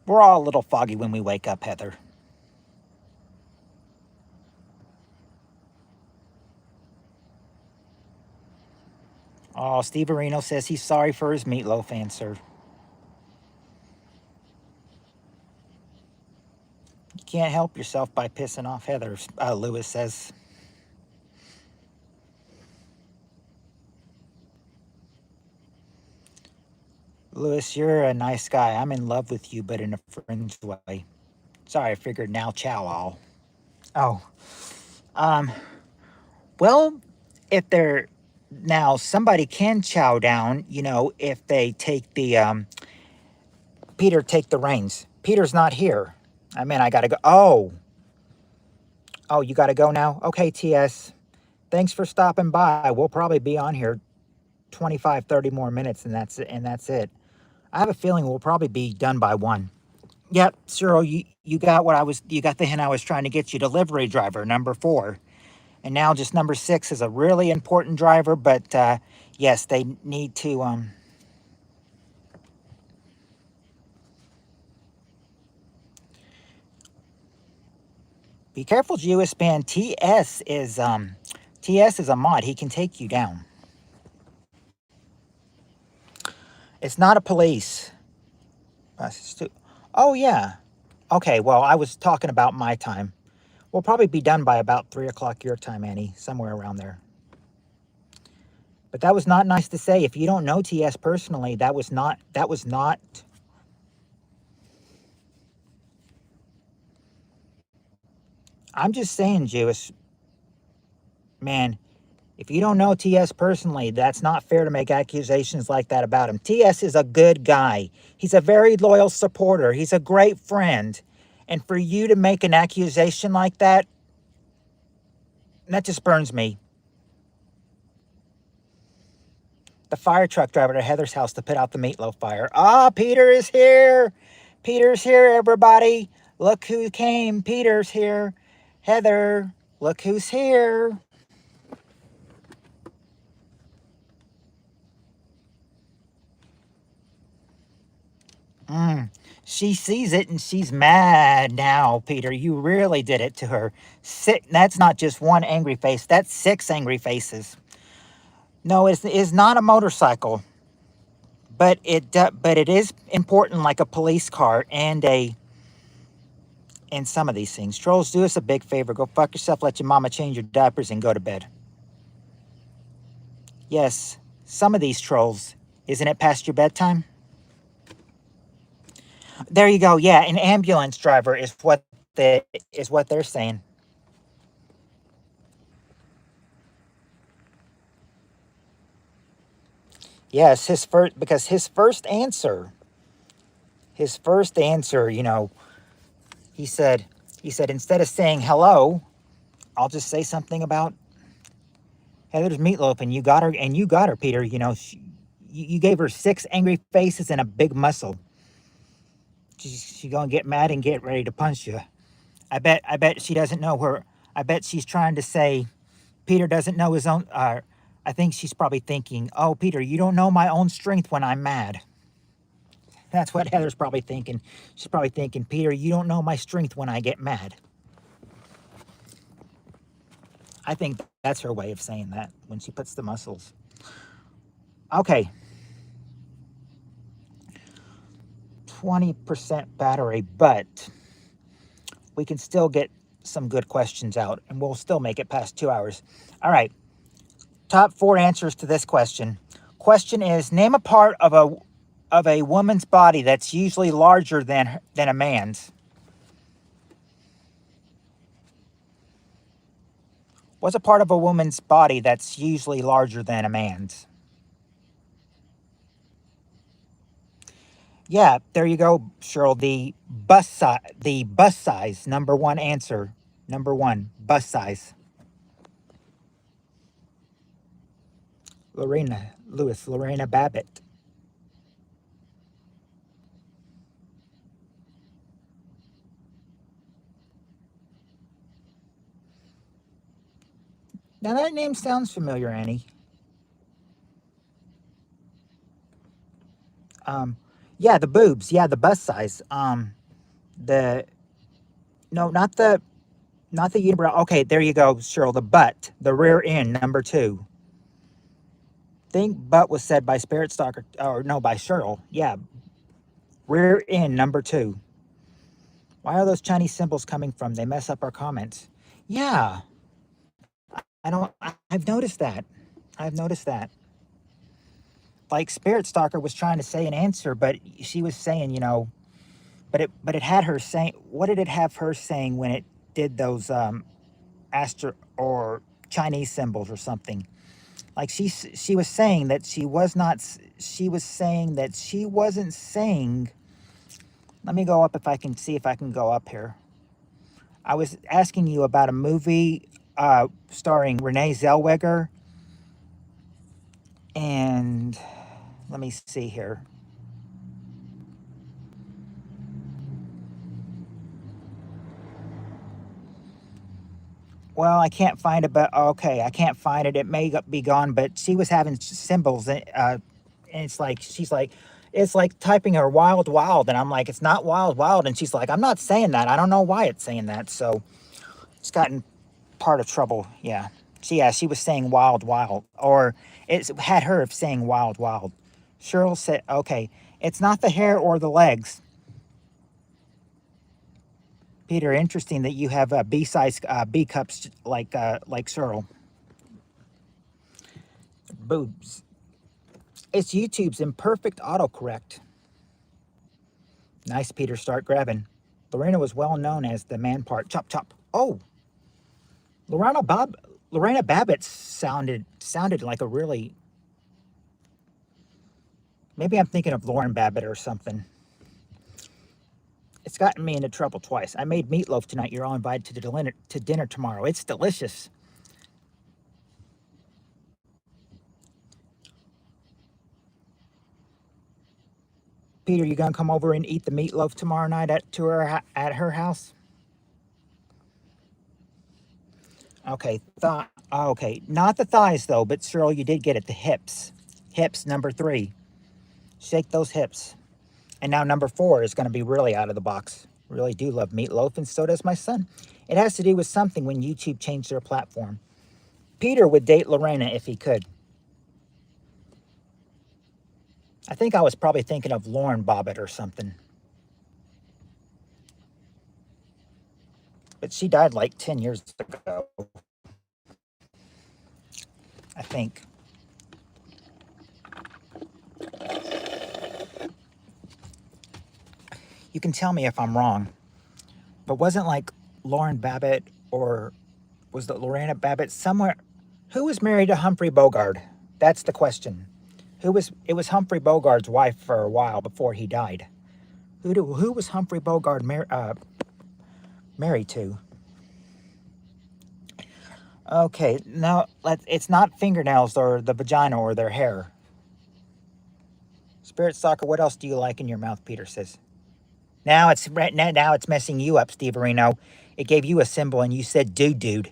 We're all a little foggy when we wake up, Heather. Oh, Steve Areno says he's sorry for his meatloaf answer. You can't help yourself by pissing off Heather, Lewis says. Lewis, you're a nice guy. I'm in love with you, but in a friend's way. Sorry, I figured now chow all. Oh. Well, if they're now somebody can chow down, if they take the Peter take the reins. Peter's not here. I mean, I gotta go. Oh, you gotta go now? Okay, TS. Thanks for stopping by. We'll probably be on here 25, 30 more minutes, and that's it. I have a feeling we'll probably be done by 1. Yep, Cyril, you got you got the hint I was trying to get you. Delivery driver, number 4. And now just number 6 is a really important driver, but yes, they need to be careful, Jewish band. TS is a mod. He can take you down. It's not a police. Oh yeah. Okay, well, I was talking about my time. We'll probably be done by about 3 o'clock your time, Annie, somewhere around there. But that was not nice to say. If you don't know TS personally, that was not. I'm just saying, Jewish man, if you don't know TS personally, that's not fair to make accusations like that about him. TS is a good guy. He's a very loyal supporter. He's a great friend. And for you to make an accusation like that just burns me. The fire truck driver to Heather's house to put out the meatloaf fire. Ah, Peter is here. Peter's here, everybody. Look who came. Peter's here. Heather, look who's here. She sees it and she's mad now, Peter. You really did it to her. That's not just one angry face. That's 6 angry faces. No, it's not a motorcycle, but it is important, like a police car and some of these things. Trolls, do us a big favor. Go fuck yourself. Let your mama change your diapers and go to bed. Yes, some of these trolls. Isn't it past your bedtime? There you go. Yeah, an ambulance driver is what they're saying. Yes, his first answer, you know, he said instead of saying hello, I'll just say something about Heather's meatloaf, and you got her, Peter. You know, you gave her 6 angry faces and a big muscle. She gonna get mad and get ready to punch you. I bet she doesn't know her. I bet she's trying to say Peter doesn't know his own. I think she's probably thinking, "Oh, Peter, you don't know my own strength when I'm mad." That's what Heather's probably thinking. She's probably thinking, "Peter, you don't know my strength when I get mad." I think that's her way of saying that when she puts the muscles. Okay. 20% battery, but we can still get some good questions out and we'll still make it past 2 hours. All right. Top 4 answers to this question. Question is, name a part of a woman's body that's usually larger than a man's. What's a part of a woman's body that's usually larger than a man's? Yeah, there you go, Cheryl. The bus size, number 1 answer. Number 1, bus size. Lorena Babbitt. Now that name sounds familiar, Annie. Yeah, the boobs. Yeah, the bust size. The no, not the unibrow. Okay, there you go, Cheryl. The butt, the rear end, number 2. Think butt was said by Spirit Stalker, or no, by Cheryl. Yeah, rear end, number 2. Why are those Chinese symbols coming from? They mess up our comments. Yeah, I don't. I've noticed that. I've noticed that. Like Spirit Stalker was trying to say an answer, but she was saying, you know, but it had her saying. What did it have her saying when it did those astro or Chinese symbols or something? Like she was saying that she was not. She was saying that she wasn't saying. Let me go up if I can see if I can go up here. I was asking you about a movie starring Renee Zellweger, and let me see here. Well, I can't find it, but okay, I can't find it. It may be gone, but she was having symbols, and it's like she's like, it's like typing her wild wild, and I'm like, it's not wild wild, and she's like, I'm not saying that. I don't know why it's saying that. So it's gotten part of trouble. Yeah, she was saying wild wild, or it had her saying wild wild. Cheryl said, okay, it's not the hair or the legs. Peter, interesting that you have B-size B cups like Cheryl. Boobs. It's YouTube's imperfect autocorrect. Nice, Peter. Start grabbing. Lorena was well known as the man part. Chop chop. Oh, Lorena Bob. Lorena Babbitt sounded like a really. Maybe I'm thinking of Lauren Babbitt or something. It's gotten me into trouble twice. I made meatloaf tonight. You're all invited to dinner tomorrow. It's delicious. Peter, you gonna come over and eat the meatloaf tomorrow night at her house? Okay, okay, not the thighs though, but Cheryl, you did get it. The hips, hips number 3. Shake those hips. And now number 4 is going to be really out of the box. Really do love meatloaf, and so does my son. It has to do with something when YouTube changed their platform. Peter would date Lorena if he could. I think I was probably thinking of Lauren Bobbitt or something. But she died like 10 years ago, I think. You can tell me if I'm wrong. But wasn't like Lauren Babbitt, or was the Lorena Babbitt somewhere? Who was married to Humphrey Bogart? That's the question. It was Humphrey Bogart's wife for a while before he died. Who was Humphrey Bogart married to? Okay, now it's not fingernails or the vagina or their hair. Spirit Soccer, what else do you like in your mouth? Peter says. Now it's messing you up, Steve Areno. It gave you a symbol and you said dude.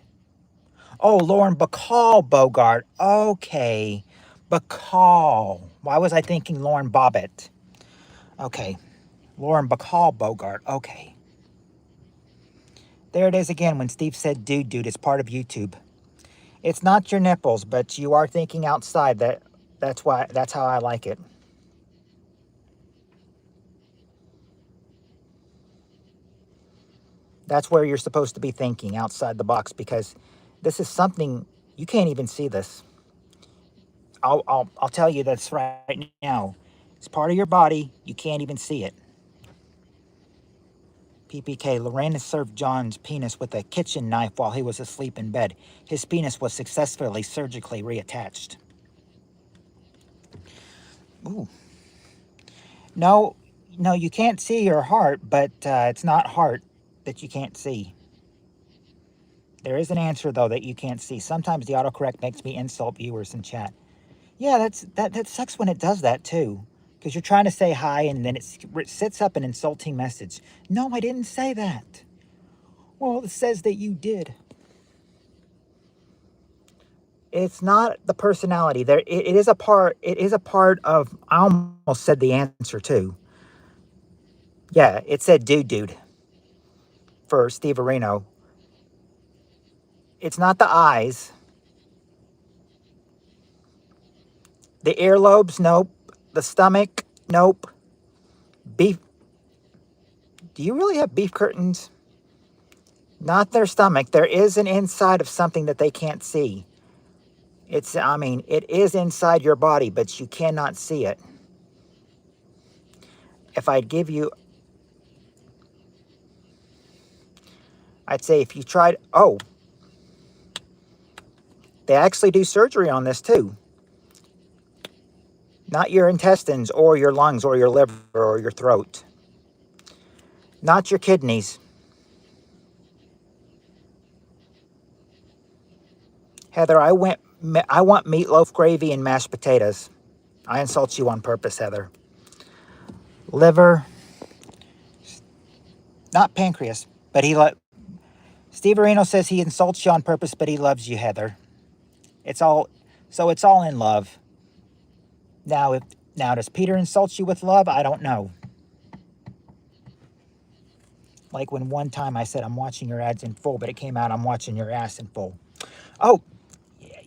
Oh, Lauren Bacall Bogart. Okay. Bacall. Why was I thinking Lauren Bobbitt? Okay. Lauren Bacall Bogart. Okay. There it is again when Steve said dude, it's part of YouTube. It's not your nipples, but you are thinking outside. That's how I like it. That's where you're supposed to be thinking, outside the box, because this is something you can't even see this. I'll tell you this right now. It's part of your body. You can't even see it. PPK, Lorena served John's penis with a kitchen knife while he was asleep in bed. His penis was successfully surgically reattached. Ooh. No, you can't see your heart, but it's not heart that you can't see. There is an answer, though, that you can't see. Sometimes the autocorrect makes me insult viewers in chat. Yeah, that sucks when it does that, too. Because you're trying to say hi, and then it sets up an insulting message. No, I didn't say that. Well, it says that you did. It's not the personality. It is a part of, I almost said the answer, too. Yeah, it said dude for Steve Areno. It's not the eyes. The earlobes, nope. The stomach, nope. Beef. Do you really have beef curtains? Not their stomach. There is an inside of something that they can't see. It is inside your body, but you cannot see it. If I'd give you, I'd say if you tried, oh, they actually do surgery on this too. Not your intestines or your lungs or your liver or your throat. Not your kidneys. Heather, I want meatloaf gravy and mashed potatoes. I insult you on purpose, Heather. Liver. Not pancreas, but Steve Areno says he insults you on purpose, but he loves you, Heather. It's all in love. Now, does Peter insult you with love? I don't know. Like when one time I said I'm watching your ads in full, but it came out I'm watching your ass in full. Oh,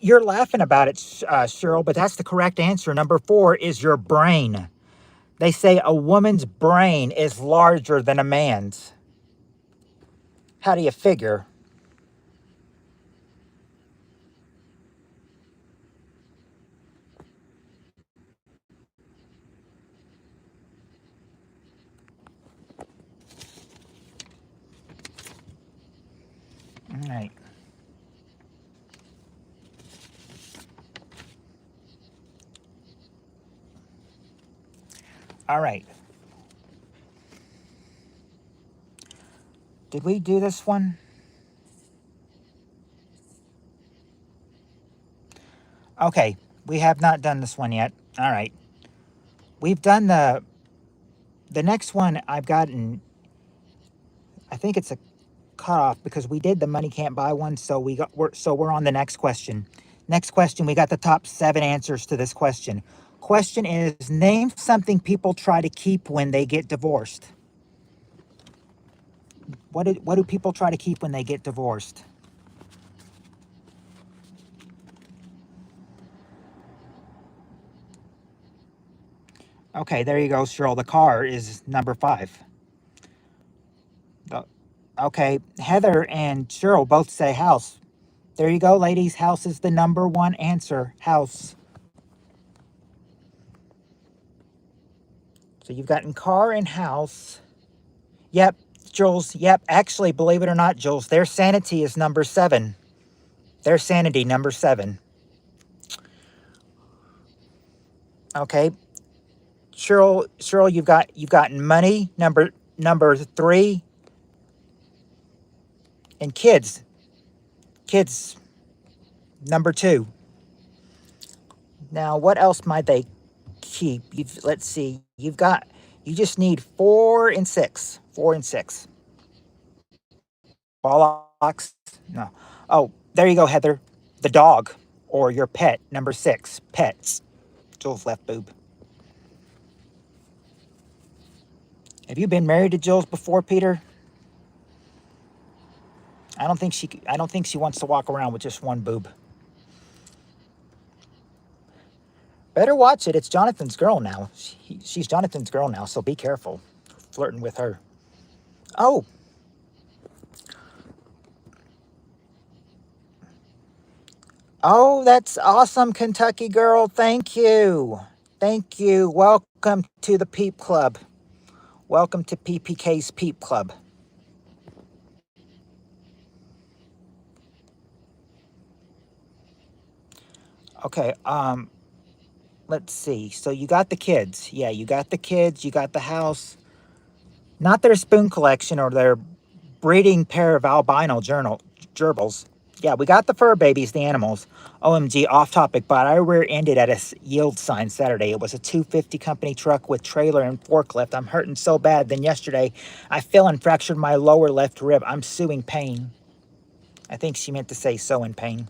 you're laughing about it, Cheryl, but that's the correct answer. Number 4 is your brain. They say a woman's brain is larger than a man's. How do you figure? All right. All right. Did we do this one? Okay. We have not done this one yet. All right. We've done the next one I've gotten. I think it's a cutoff because we did the money can't buy one. So we're on the next question. Next question. We got the top 7 answers to this question. Question is, name something people try to keep when they get divorced. What do people try to keep when they get divorced? Okay, there you go, Cheryl. The car is number 5. Okay, Heather and Cheryl both say house. There you go, ladies. House is the number 1 answer. House. So you've gotten car and house. Yep, Jules. Yep. Actually, believe it or not, Jules, their sanity is number 7. Their sanity, number 7. Okay. Cheryl, you've gotten money, number 3, and kids, number 2. Now, what else might they keep? Let's see. You just need 4 and 6. 4 and 6. Bollocks? No. Oh, there you go, Heather. The dog or your pet, number 6. Pets. Jules' left boob. Have you been married to Jules before, Peter? I don't think she wants to walk around with just one boob. Better watch it. It's Jonathan's girl now. She's Jonathan's girl now, so be careful flirting with her. Oh. Oh, that's awesome, Kentucky girl. Thank you. Thank you. Welcome to the Peep Club. Welcome to PPK's Peep Club. Okay, let's see. So you got the kids. Yeah, you got the kids, you got the house. Not their spoon collection or their breeding pair of albino gerbils. Yeah, we got the fur babies, the animals. OMG, off topic, but I rear-ended at a yield sign Saturday. It was a 250 company truck with trailer and forklift. I'm hurting so bad. Then yesterday, I fell and fractured my lower left rib. I'm suing pain. I think she meant to say so in pain.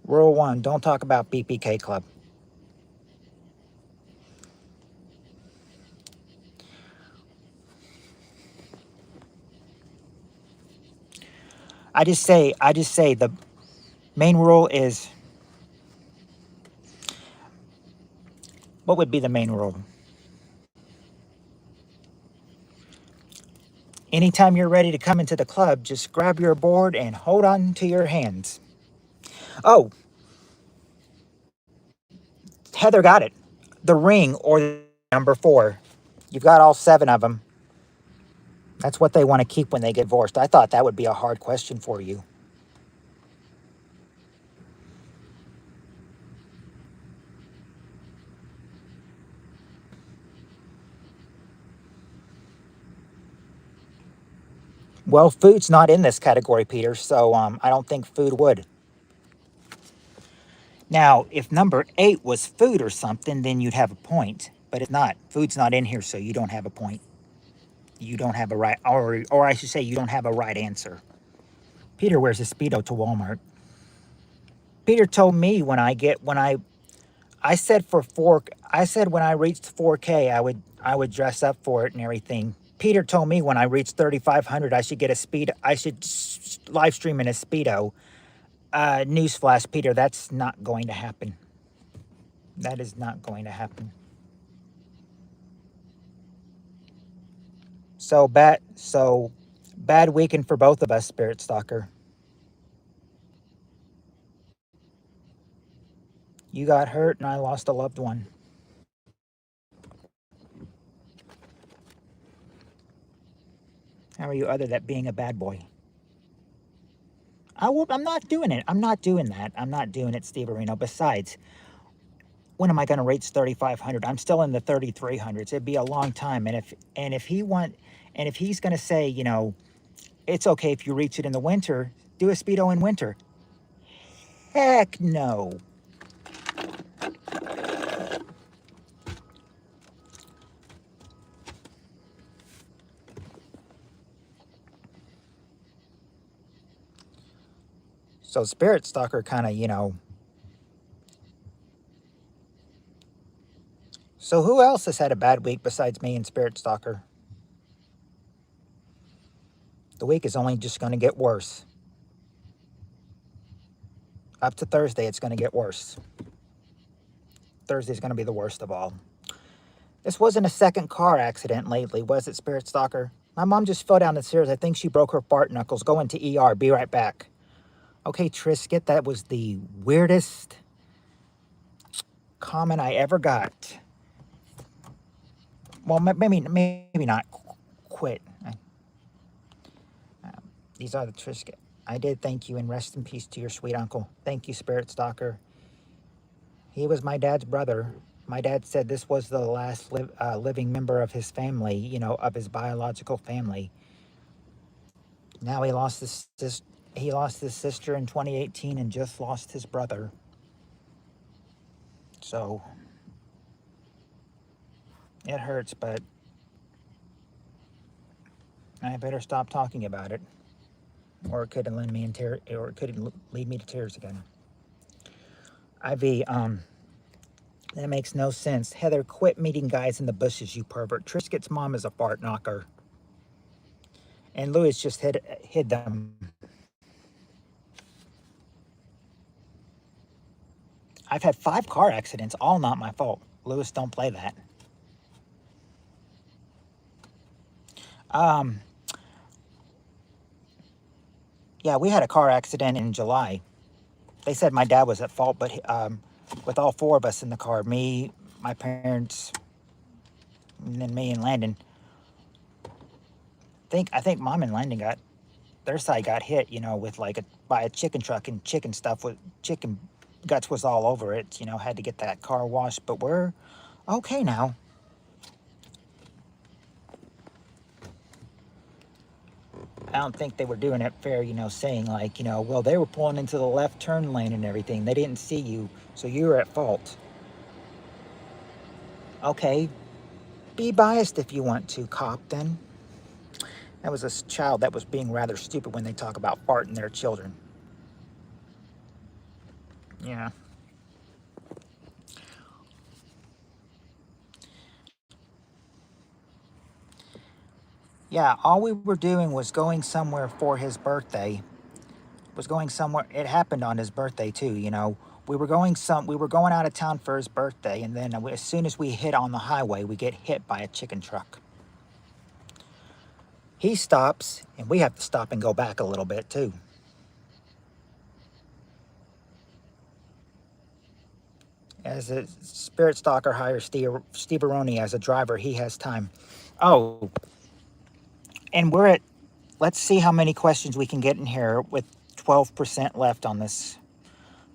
Rule 1, don't talk about PPK Club. I just say the main rule is, what would be the main rule? Anytime you're ready to come into the club, just grab your board and hold on to your hands. Oh, Heather got it. The ring or number 4. You've got all 7 of them. That's what they want to keep when they get divorced. I thought that would be a hard question for you. Well, food's not in this category, Peter, so I don't think food would. Now, if number 8 was food or something, then you'd have a point. But it's not. Food's not in here, so you don't have a point. You don't have a right, or I should say, you don't have a right answer. Peter wears a Speedo to Walmart. Peter told me I said I said when I reached 4K, I would dress up for it and everything. Peter told me when I reached 3,500, I should get a speed. I should live stream in a Speedo. Newsflash, Peter, that's not going to happen. That is not going to happen. So bad weekend for both of us, Spirit Stalker. You got hurt and I lost a loved one. How are you other than being a bad boy? I'm not doing it. I'm not doing that. I'm not doing it, Steve Areno. Besides, when am I going to reach 3,500? I'm still in the 3,300s. It'd be a long time. And if he's going to say, you know, it's okay if you reach it in the winter, do a Speedo in winter. Heck no. So Spirit Stalker kind of, you know. So who else has had a bad week besides me and Spirit Stalker? The week is only just going to get worse. Up to Thursday, it's going to get worse. Thursday's going to be the worst of all. This wasn't a second car accident lately, was it, Spirit Stalker? My mom just fell down the stairs. I think she broke her fart knuckles. Go into ER. Be right back. Okay, Trisket, that was the weirdest comment I ever got. Well, maybe not. Quit. These are the Trisket. I did thank you, and rest in peace to your sweet uncle. Thank you, Spirit Stalker. He was my dad's brother. My dad said this was the last living member of his family, you know, of his biological family. Now he lost his sister in 2018 and just lost his brother. So it hurts, but I better stop talking about it, or it could lead me to tears again. Ivy, that makes no sense. Heather, quit meeting guys in the bushes, you pervert. Triscuit's mom is a fart knocker. And Louis just hid them. I've had 5 car accidents, all not my fault. Louis, don't play that. Yeah, we had a car accident in July. They said my dad was at fault, but with all 4 of us in the car, me, my parents, and then me and Landon. I think Mom and Landon their side got hit, you know, with by a chicken truck, and chicken guts was all over it. You know, had to get that car washed, but we're okay now. I don't think they were doing it fair, you know, saying like, you know, well, they were pulling into the left turn lane and everything. They didn't see you, so you were at fault. Okay, be biased if you want to, cop, then. That was a child that was being rather stupid when they talk about farting their children. Yeah. Yeah, all we were doing was going somewhere for his birthday. It happened on his birthday too, you know. We were going out of town for his birthday, and then as soon as we hit on the highway, we get hit by a chicken truck. He stops, and we have to stop and go back a little bit too. As a Spirit Stalker hires Steve Aroni as a driver, he has time. Oh, and let's see how many questions we can get in here with 12% left on this.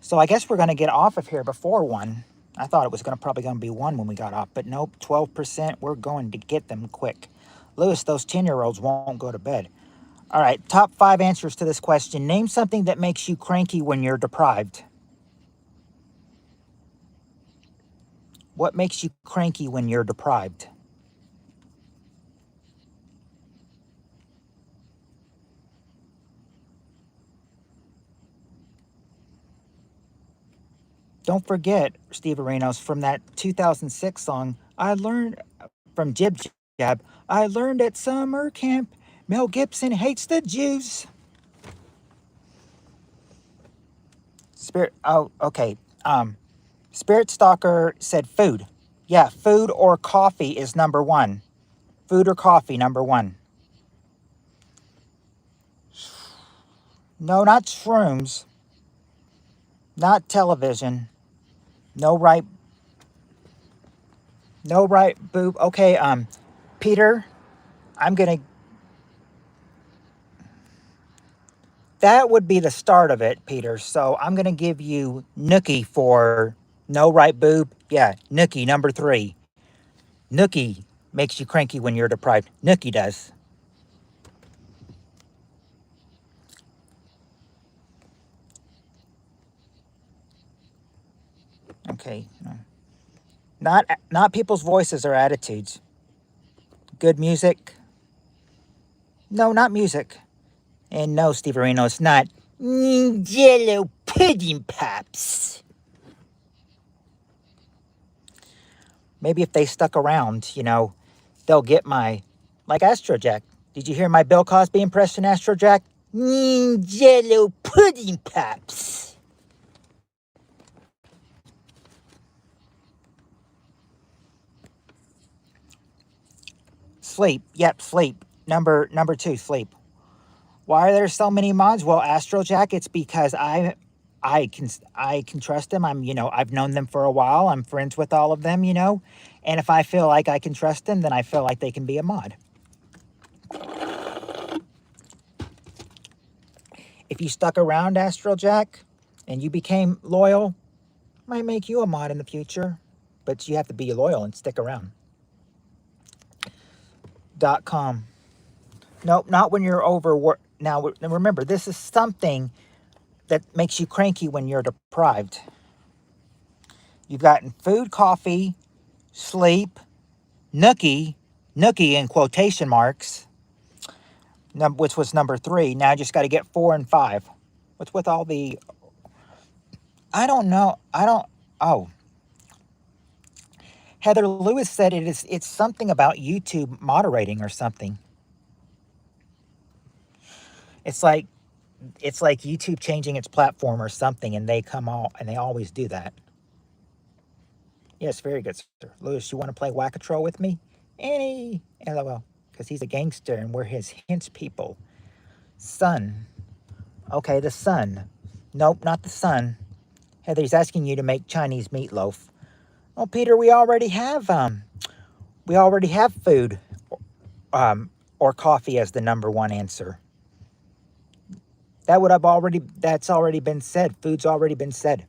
So I guess we're going to get off of here before 1. I thought it was probably going to be 1 when we got off, but nope, 12%. We're going to get them quick. Lewis, those 10-year-olds won't go to bed. All right, top 5 answers to this question. Name something that makes you cranky when you're deprived. What makes you cranky when you're deprived? Don't forget, Steve Arenos, from that 2006 song, I learned from Jib Jab, I learned at summer camp, Mel Gibson hates the Jews. Spirit, oh, okay. Spirit Stalker said food. Yeah, food or coffee is number one. Food or coffee, number one. No, not shrooms. Not television. No right. No right boob. Okay, Peter, I'm gonna. That would be the start of it, Peter. So I'm gonna give you Nookie for no right boob. Yeah, Nookie number three. Nookie makes you cranky when you're deprived. Nookie does. Okay. Not people's voices or attitudes. Good music. No, not music. And no, Steve Areno, it's not Jello pudding pops. Maybe if they stuck around, they'll get my, like Astrojack. Did you hear my Bill Cosby impression, Astrojack? Jello pudding pops. Sleep. Yep, sleep. Number two, sleep. Why are there so many mods? Well, Astrojack, it's because I can trust them. I've known them for a while. I'm friends with all of them, And if I feel like I can trust them, then I feel like they can be a mod. If you stuck around, Astrojack, and you became loyal, might make you a mod in the future. But you have to be loyal and stick around. .com. Nope, not when you're overworked. Now, remember, this is something that makes you cranky when you're deprived. You've gotten food, coffee, sleep, nookie in quotation marks, which was number three. Now I just got to get 4 and 5. What's with all the... I don't know. Oh. Heather Lewis said it's something about YouTube moderating or something. It's like YouTube changing its platform or something, and they always do that. Yes, very good, sir. Lewis, you want to play Whack-A-Troll with me? Any LOL, because he's a gangster and we're his hints people. Sun. Okay, the sun. Nope, not the sun. Heather's asking you to make Chinese meatloaf. Well, Peter, we already have food or coffee as the number one answer. That's already been said. Food's already been said.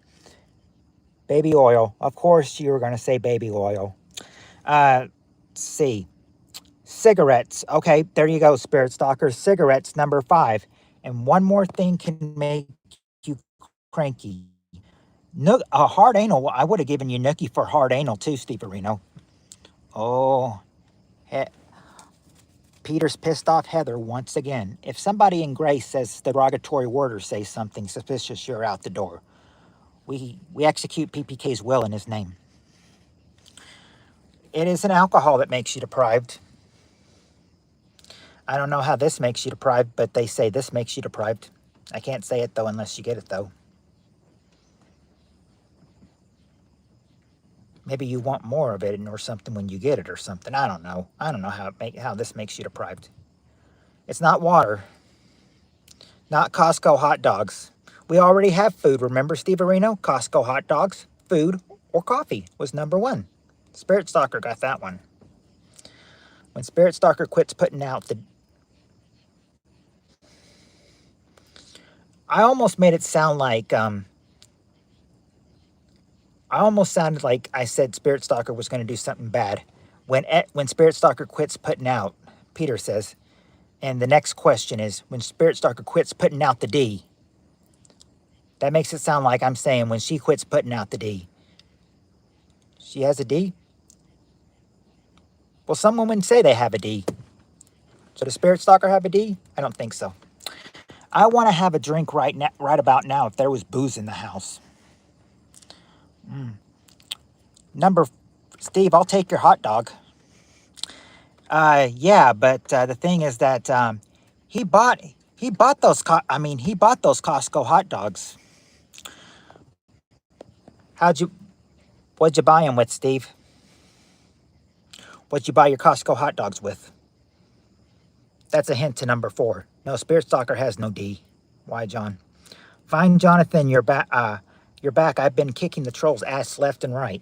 Baby oil. Of course you were going to say baby oil. Let's see. Cigarettes. Okay, there you go, Spirit Stalker. Cigarettes, number 5. And one more thing can make you cranky. Hard anal. I would have given you nookie for hard anal too, Steve Areno. Oh, Peter's pissed off Heather once again. If somebody in Grace says derogatory word or says something suspicious, you're out the door. We execute PPK's will in his name. It is an alcohol that makes you deprived. I don't know how this makes you deprived, but they say this makes you deprived. I can't say it, though, unless you get it, though. Maybe you want more of it or something when you get it or something. I don't know. I don't know how this makes you deprived. It's not water. Not Costco hot dogs. We already have food. Remember, Steve Areno? Costco hot dogs, food, or coffee was number 1. Spirit Stalker got that one. When Spirit Stalker quits putting out the... I almost made it sound like... I almost sounded like I said Spirit Stalker was going to do something bad. When Spirit Stalker quits putting out, Peter says, and the next question is, when Spirit Stalker quits putting out the D. That makes it sound like I'm saying when she quits putting out the D. She has a D? Well, some women say they have a D. So does Spirit Stalker have a D? I don't think so. I want to have a drink right about now if there was booze in the house. Steve, I'll take your hot dog. Yeah, but the thing is that he bought those. He bought those Costco hot dogs. What'd you buy them with, Steve? What'd you buy your Costco hot dogs with? That's a hint to number 4. No, Spirit Stalker has no D. Why, John? Fine, Jonathan, you're back. You're back. I've been kicking the troll's ass left and right.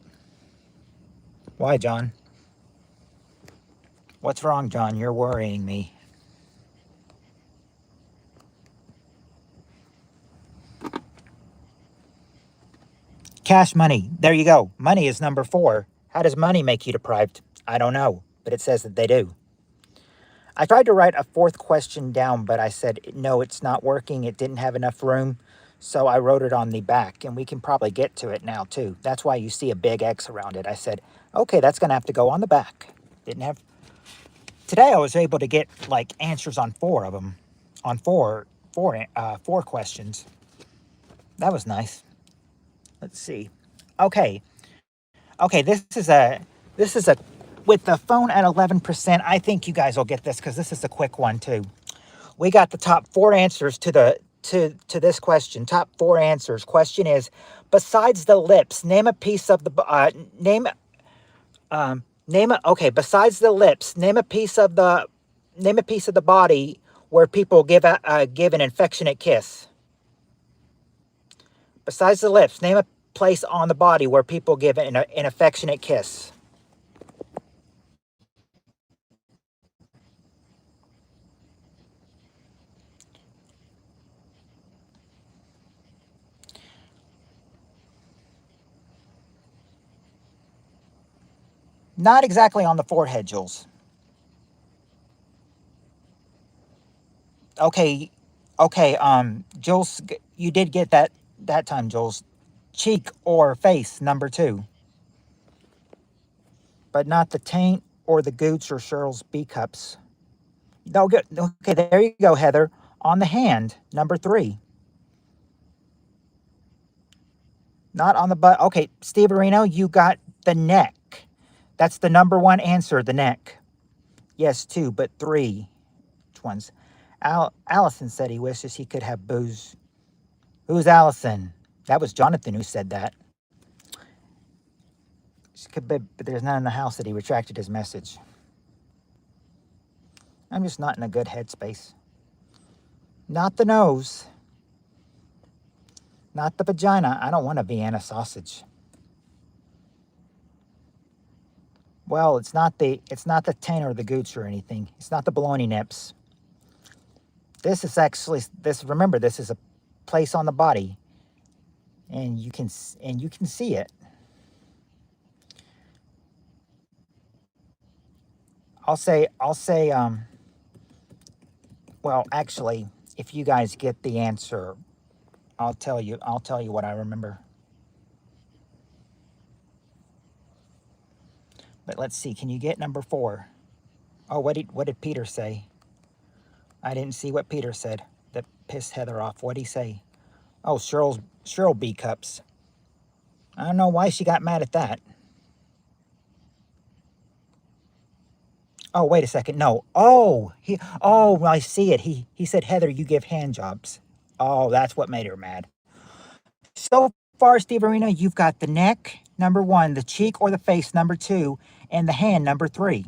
Why, John? What's wrong, John? You're worrying me. Cash money. There you go. Money is number 4. How does money make you deprived? I don't know, but it says that they do. I tried to write a 4th question down, but I said, no, it's not working. It didn't have enough room. So I wrote it on the back, and we can probably get to it now, too. That's why you see a big X around it. I said, okay, that's going to have to go on the back. Didn't have... Today I was able to get, like, answers on 4 of them. On four questions. That was nice. Let's see. Okay, this is a with the phone at 11%. I think you guys will get this because this is a quick one too. We got the top 4 answers to this question. Top 4 answers. Question is: besides the lips, name a piece of the Besides the lips, name a piece of the body where people give an affectionate kiss. Besides the lips, name a place on the body where people give an affectionate kiss. Not exactly on the forehead, Jules. Okay, Jules, you did get that time, Jules. Cheek or face, number 2. But not the taint or the gooch or Cheryl's B cups. No, good. Okay, there you go, Heather. On the hand, number 3. Not on the butt. Okay, Steve Areno, you got the neck. That's the number 1 answer, the neck. Yes, 2, but 3. Which ones? Allison said he wishes he could have booze. Who's Allison? That was Jonathan who said that. But there's none in the house that he retracted his message. I'm just not in a good headspace. Not the nose. Not the vagina. I don't want a Vienna sausage. Well, it's not the taint or the gooch or anything. It's not the baloney nips. This is actually remember, this is a place on the body. And you can see it. I'll say well, actually, if you guys get the answer, I'll tell you what I remember. But let's see, can you get number 4? Oh, what did Peter say? I didn't see what Peter said. That pissed Heather off. What'd he say? Oh, Cheryl B cups. I don't know why she got mad at that. Oh, wait a second. No. Oh, I see it. He said, Heather, you give hand jobs. Oh, that's what made her mad. So far, Steve Arena, you've got the neck, number 1, the cheek or the face, number 2, and the hand, number 3.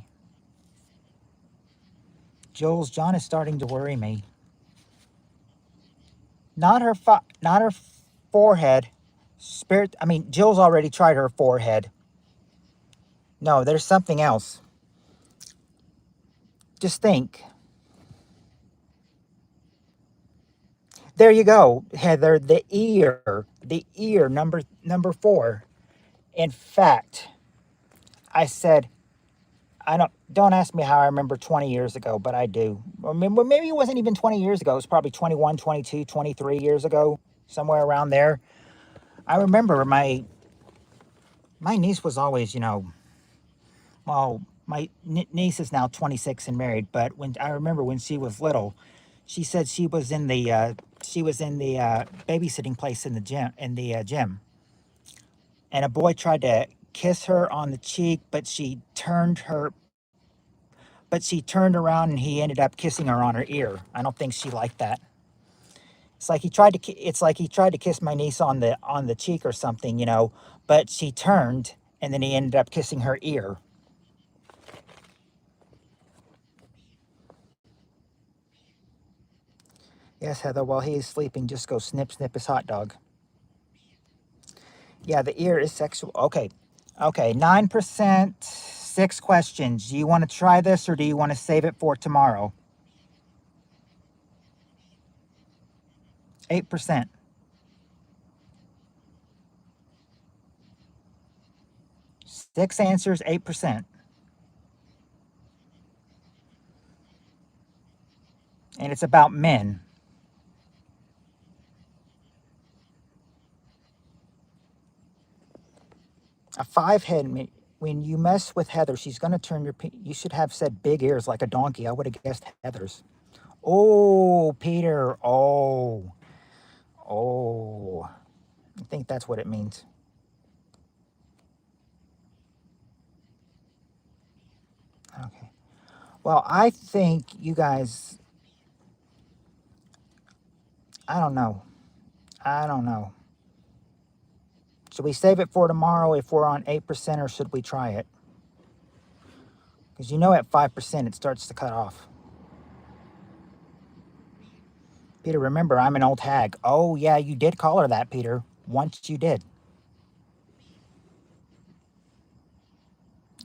Jules, John is starting to worry me. Not her forehead. Jill's already tried her forehead. No, there's something else. Just think. There you go, Heather. The ear, number 4. In fact, I said, don't ask me how I remember 20 years ago, but I do. Or maybe it wasn't even 20 years ago. It was probably 21, 22, 23 years ago, somewhere around there. I remember My niece was always, you know, well, my niece is now 26 and married, but when I remember when she was little, she said she was in the babysitting place in the gym, and a boy tried to kiss her on the cheek, but she turned around and he ended up kissing her on her ear. I don't think she liked that. It's like he tried to kiss my niece on the cheek or something, you know, but she turned and then he ended up kissing her ear. Yes, Heather, while he is sleeping, just go snip snip his hot dog. Yeah, the ear is sexual. Okay. Okay, 9%, 6 questions. Do you want to try this or do you want to save it for tomorrow? 8%. Six answers, 8%. And it's about men. A five head. When you mess with Heather, she's going to turn you should have said big ears like a donkey. I would have guessed Heather's. Oh, Peter. Oh. Oh. I think that's what it means. Okay. Well, I think you guys, I don't know. I don't know. Should we save it for tomorrow if we're on 8% or should we try it? Because you know at 5% it starts to cut off. Peter, remember, I'm an old hag. Oh, yeah, you did call her that, Peter. Once you did.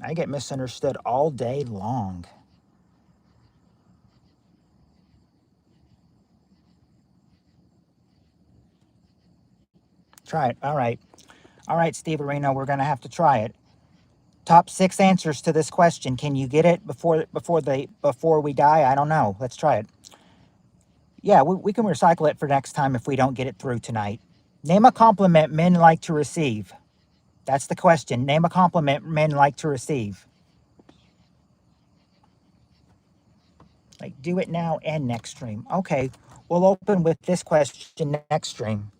I get misunderstood all day long. Try it. All right. All right, Steve Areno, we're going to have to try it. Top 6 answers to this question. Can you get it before we die? I don't know. Let's try it. Yeah, we can recycle it for next time if we don't get it through tonight. Name a compliment men like to receive. That's the question. Name a compliment men like to receive. Like, do it now and next stream. Okay, we'll open with this question next stream.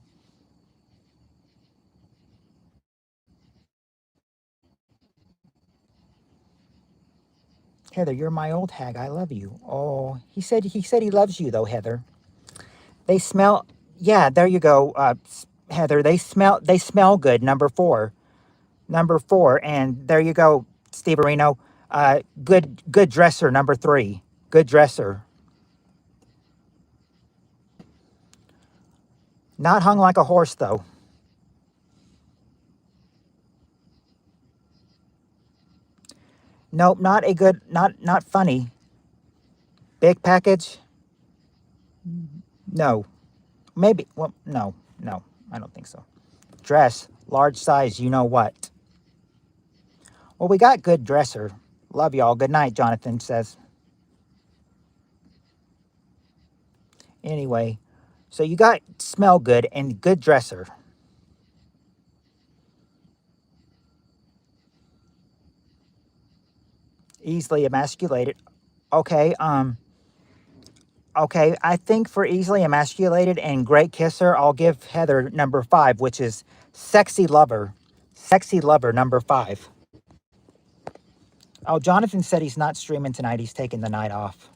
Heather, you're my old hag. I love you. Oh, he said he loves you though, Heather. They smell. Yeah, there you go, Heather. They smell good. Number four, and there you go, Steve Areno. Good dresser. Number 3. Good dresser. Not hung like a horse though. Nope, not a good. Not funny. Big package. No. Maybe. Well, no. No, I don't think so. Dress. Large size. You know what? Well, we got good dresser. Love y'all. Good night, Jonathan says. Anyway, so you got smell good and good dresser. Easily emasculated. Okay, okay, I think for easily emasculated and great kisser, I'll give Heather number 5, which is sexy lover. Sexy lover, number 5. Oh, Jonathan said he's not streaming tonight. He's taking the night off.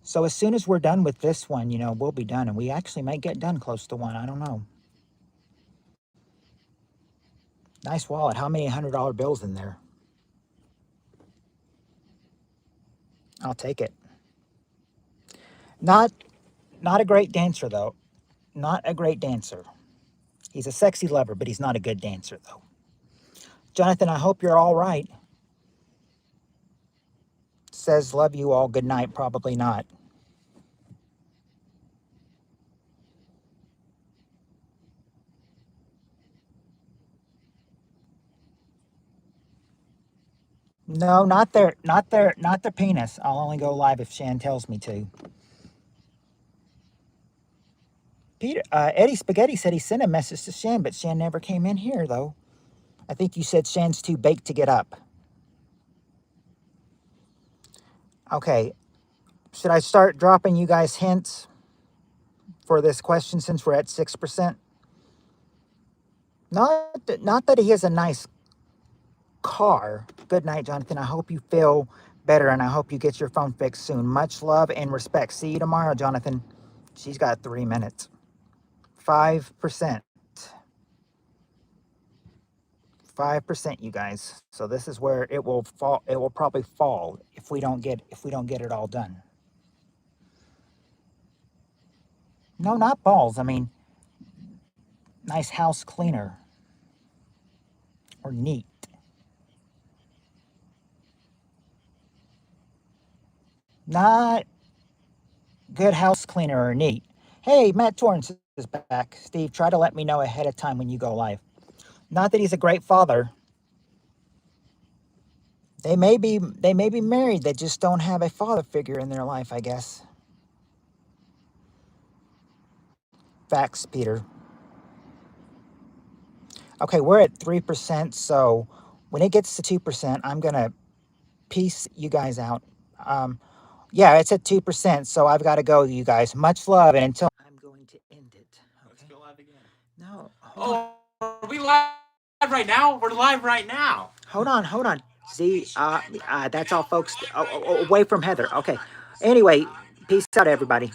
So as soon as we're done with this one, you know, we'll be done. And we actually might get done close to 1. I don't know. Nice wallet. How many $100 bills in there? I'll take it. Not a great dancer, though. Not a great dancer. He's a sexy lover, but he's not a good dancer, though. Jonathan, I hope you're all right. Says, love you all. Good night. Probably not. No, not their penis. I'll only go live if Shan tells me to. Eddie Spaghetti said he sent a message to Shan, but Shan never came in here, though. I think you said Shan's too baked to get up. Okay. Should I start dropping you guys hints for this question since we're at 6%? Not that he has a nice car. Good night, Jonathan. I hope you feel better and I hope you get your phone fixed soon. Much love and respect. See you tomorrow, Jonathan. She's got 3 minutes. 5%. 5%, you guys. So this is where it will fall. It will probably fall if we don't get it all done. No, not balls. I mean, nice house cleaner or neat. Not good house cleaner or neat. Hey, Matt Torrance is back. Steve, try to let me know ahead of time when you go live. Not that he's a great father. They may be married. They just don't have a father figure in their life, I guess. Facts, Peter. Okay, we're at 3%. So when it gets to 2%, I'm gonna peace you guys out. Yeah, it's at 2%. So I've got to go, you guys. Much love, and until I'm going to end it. Okay. Let's go live again. No. Oh, are we live right now? We're live right now. Hold on. See, that's all, folks. Away from Heather. Okay. Anyway, peace out, everybody.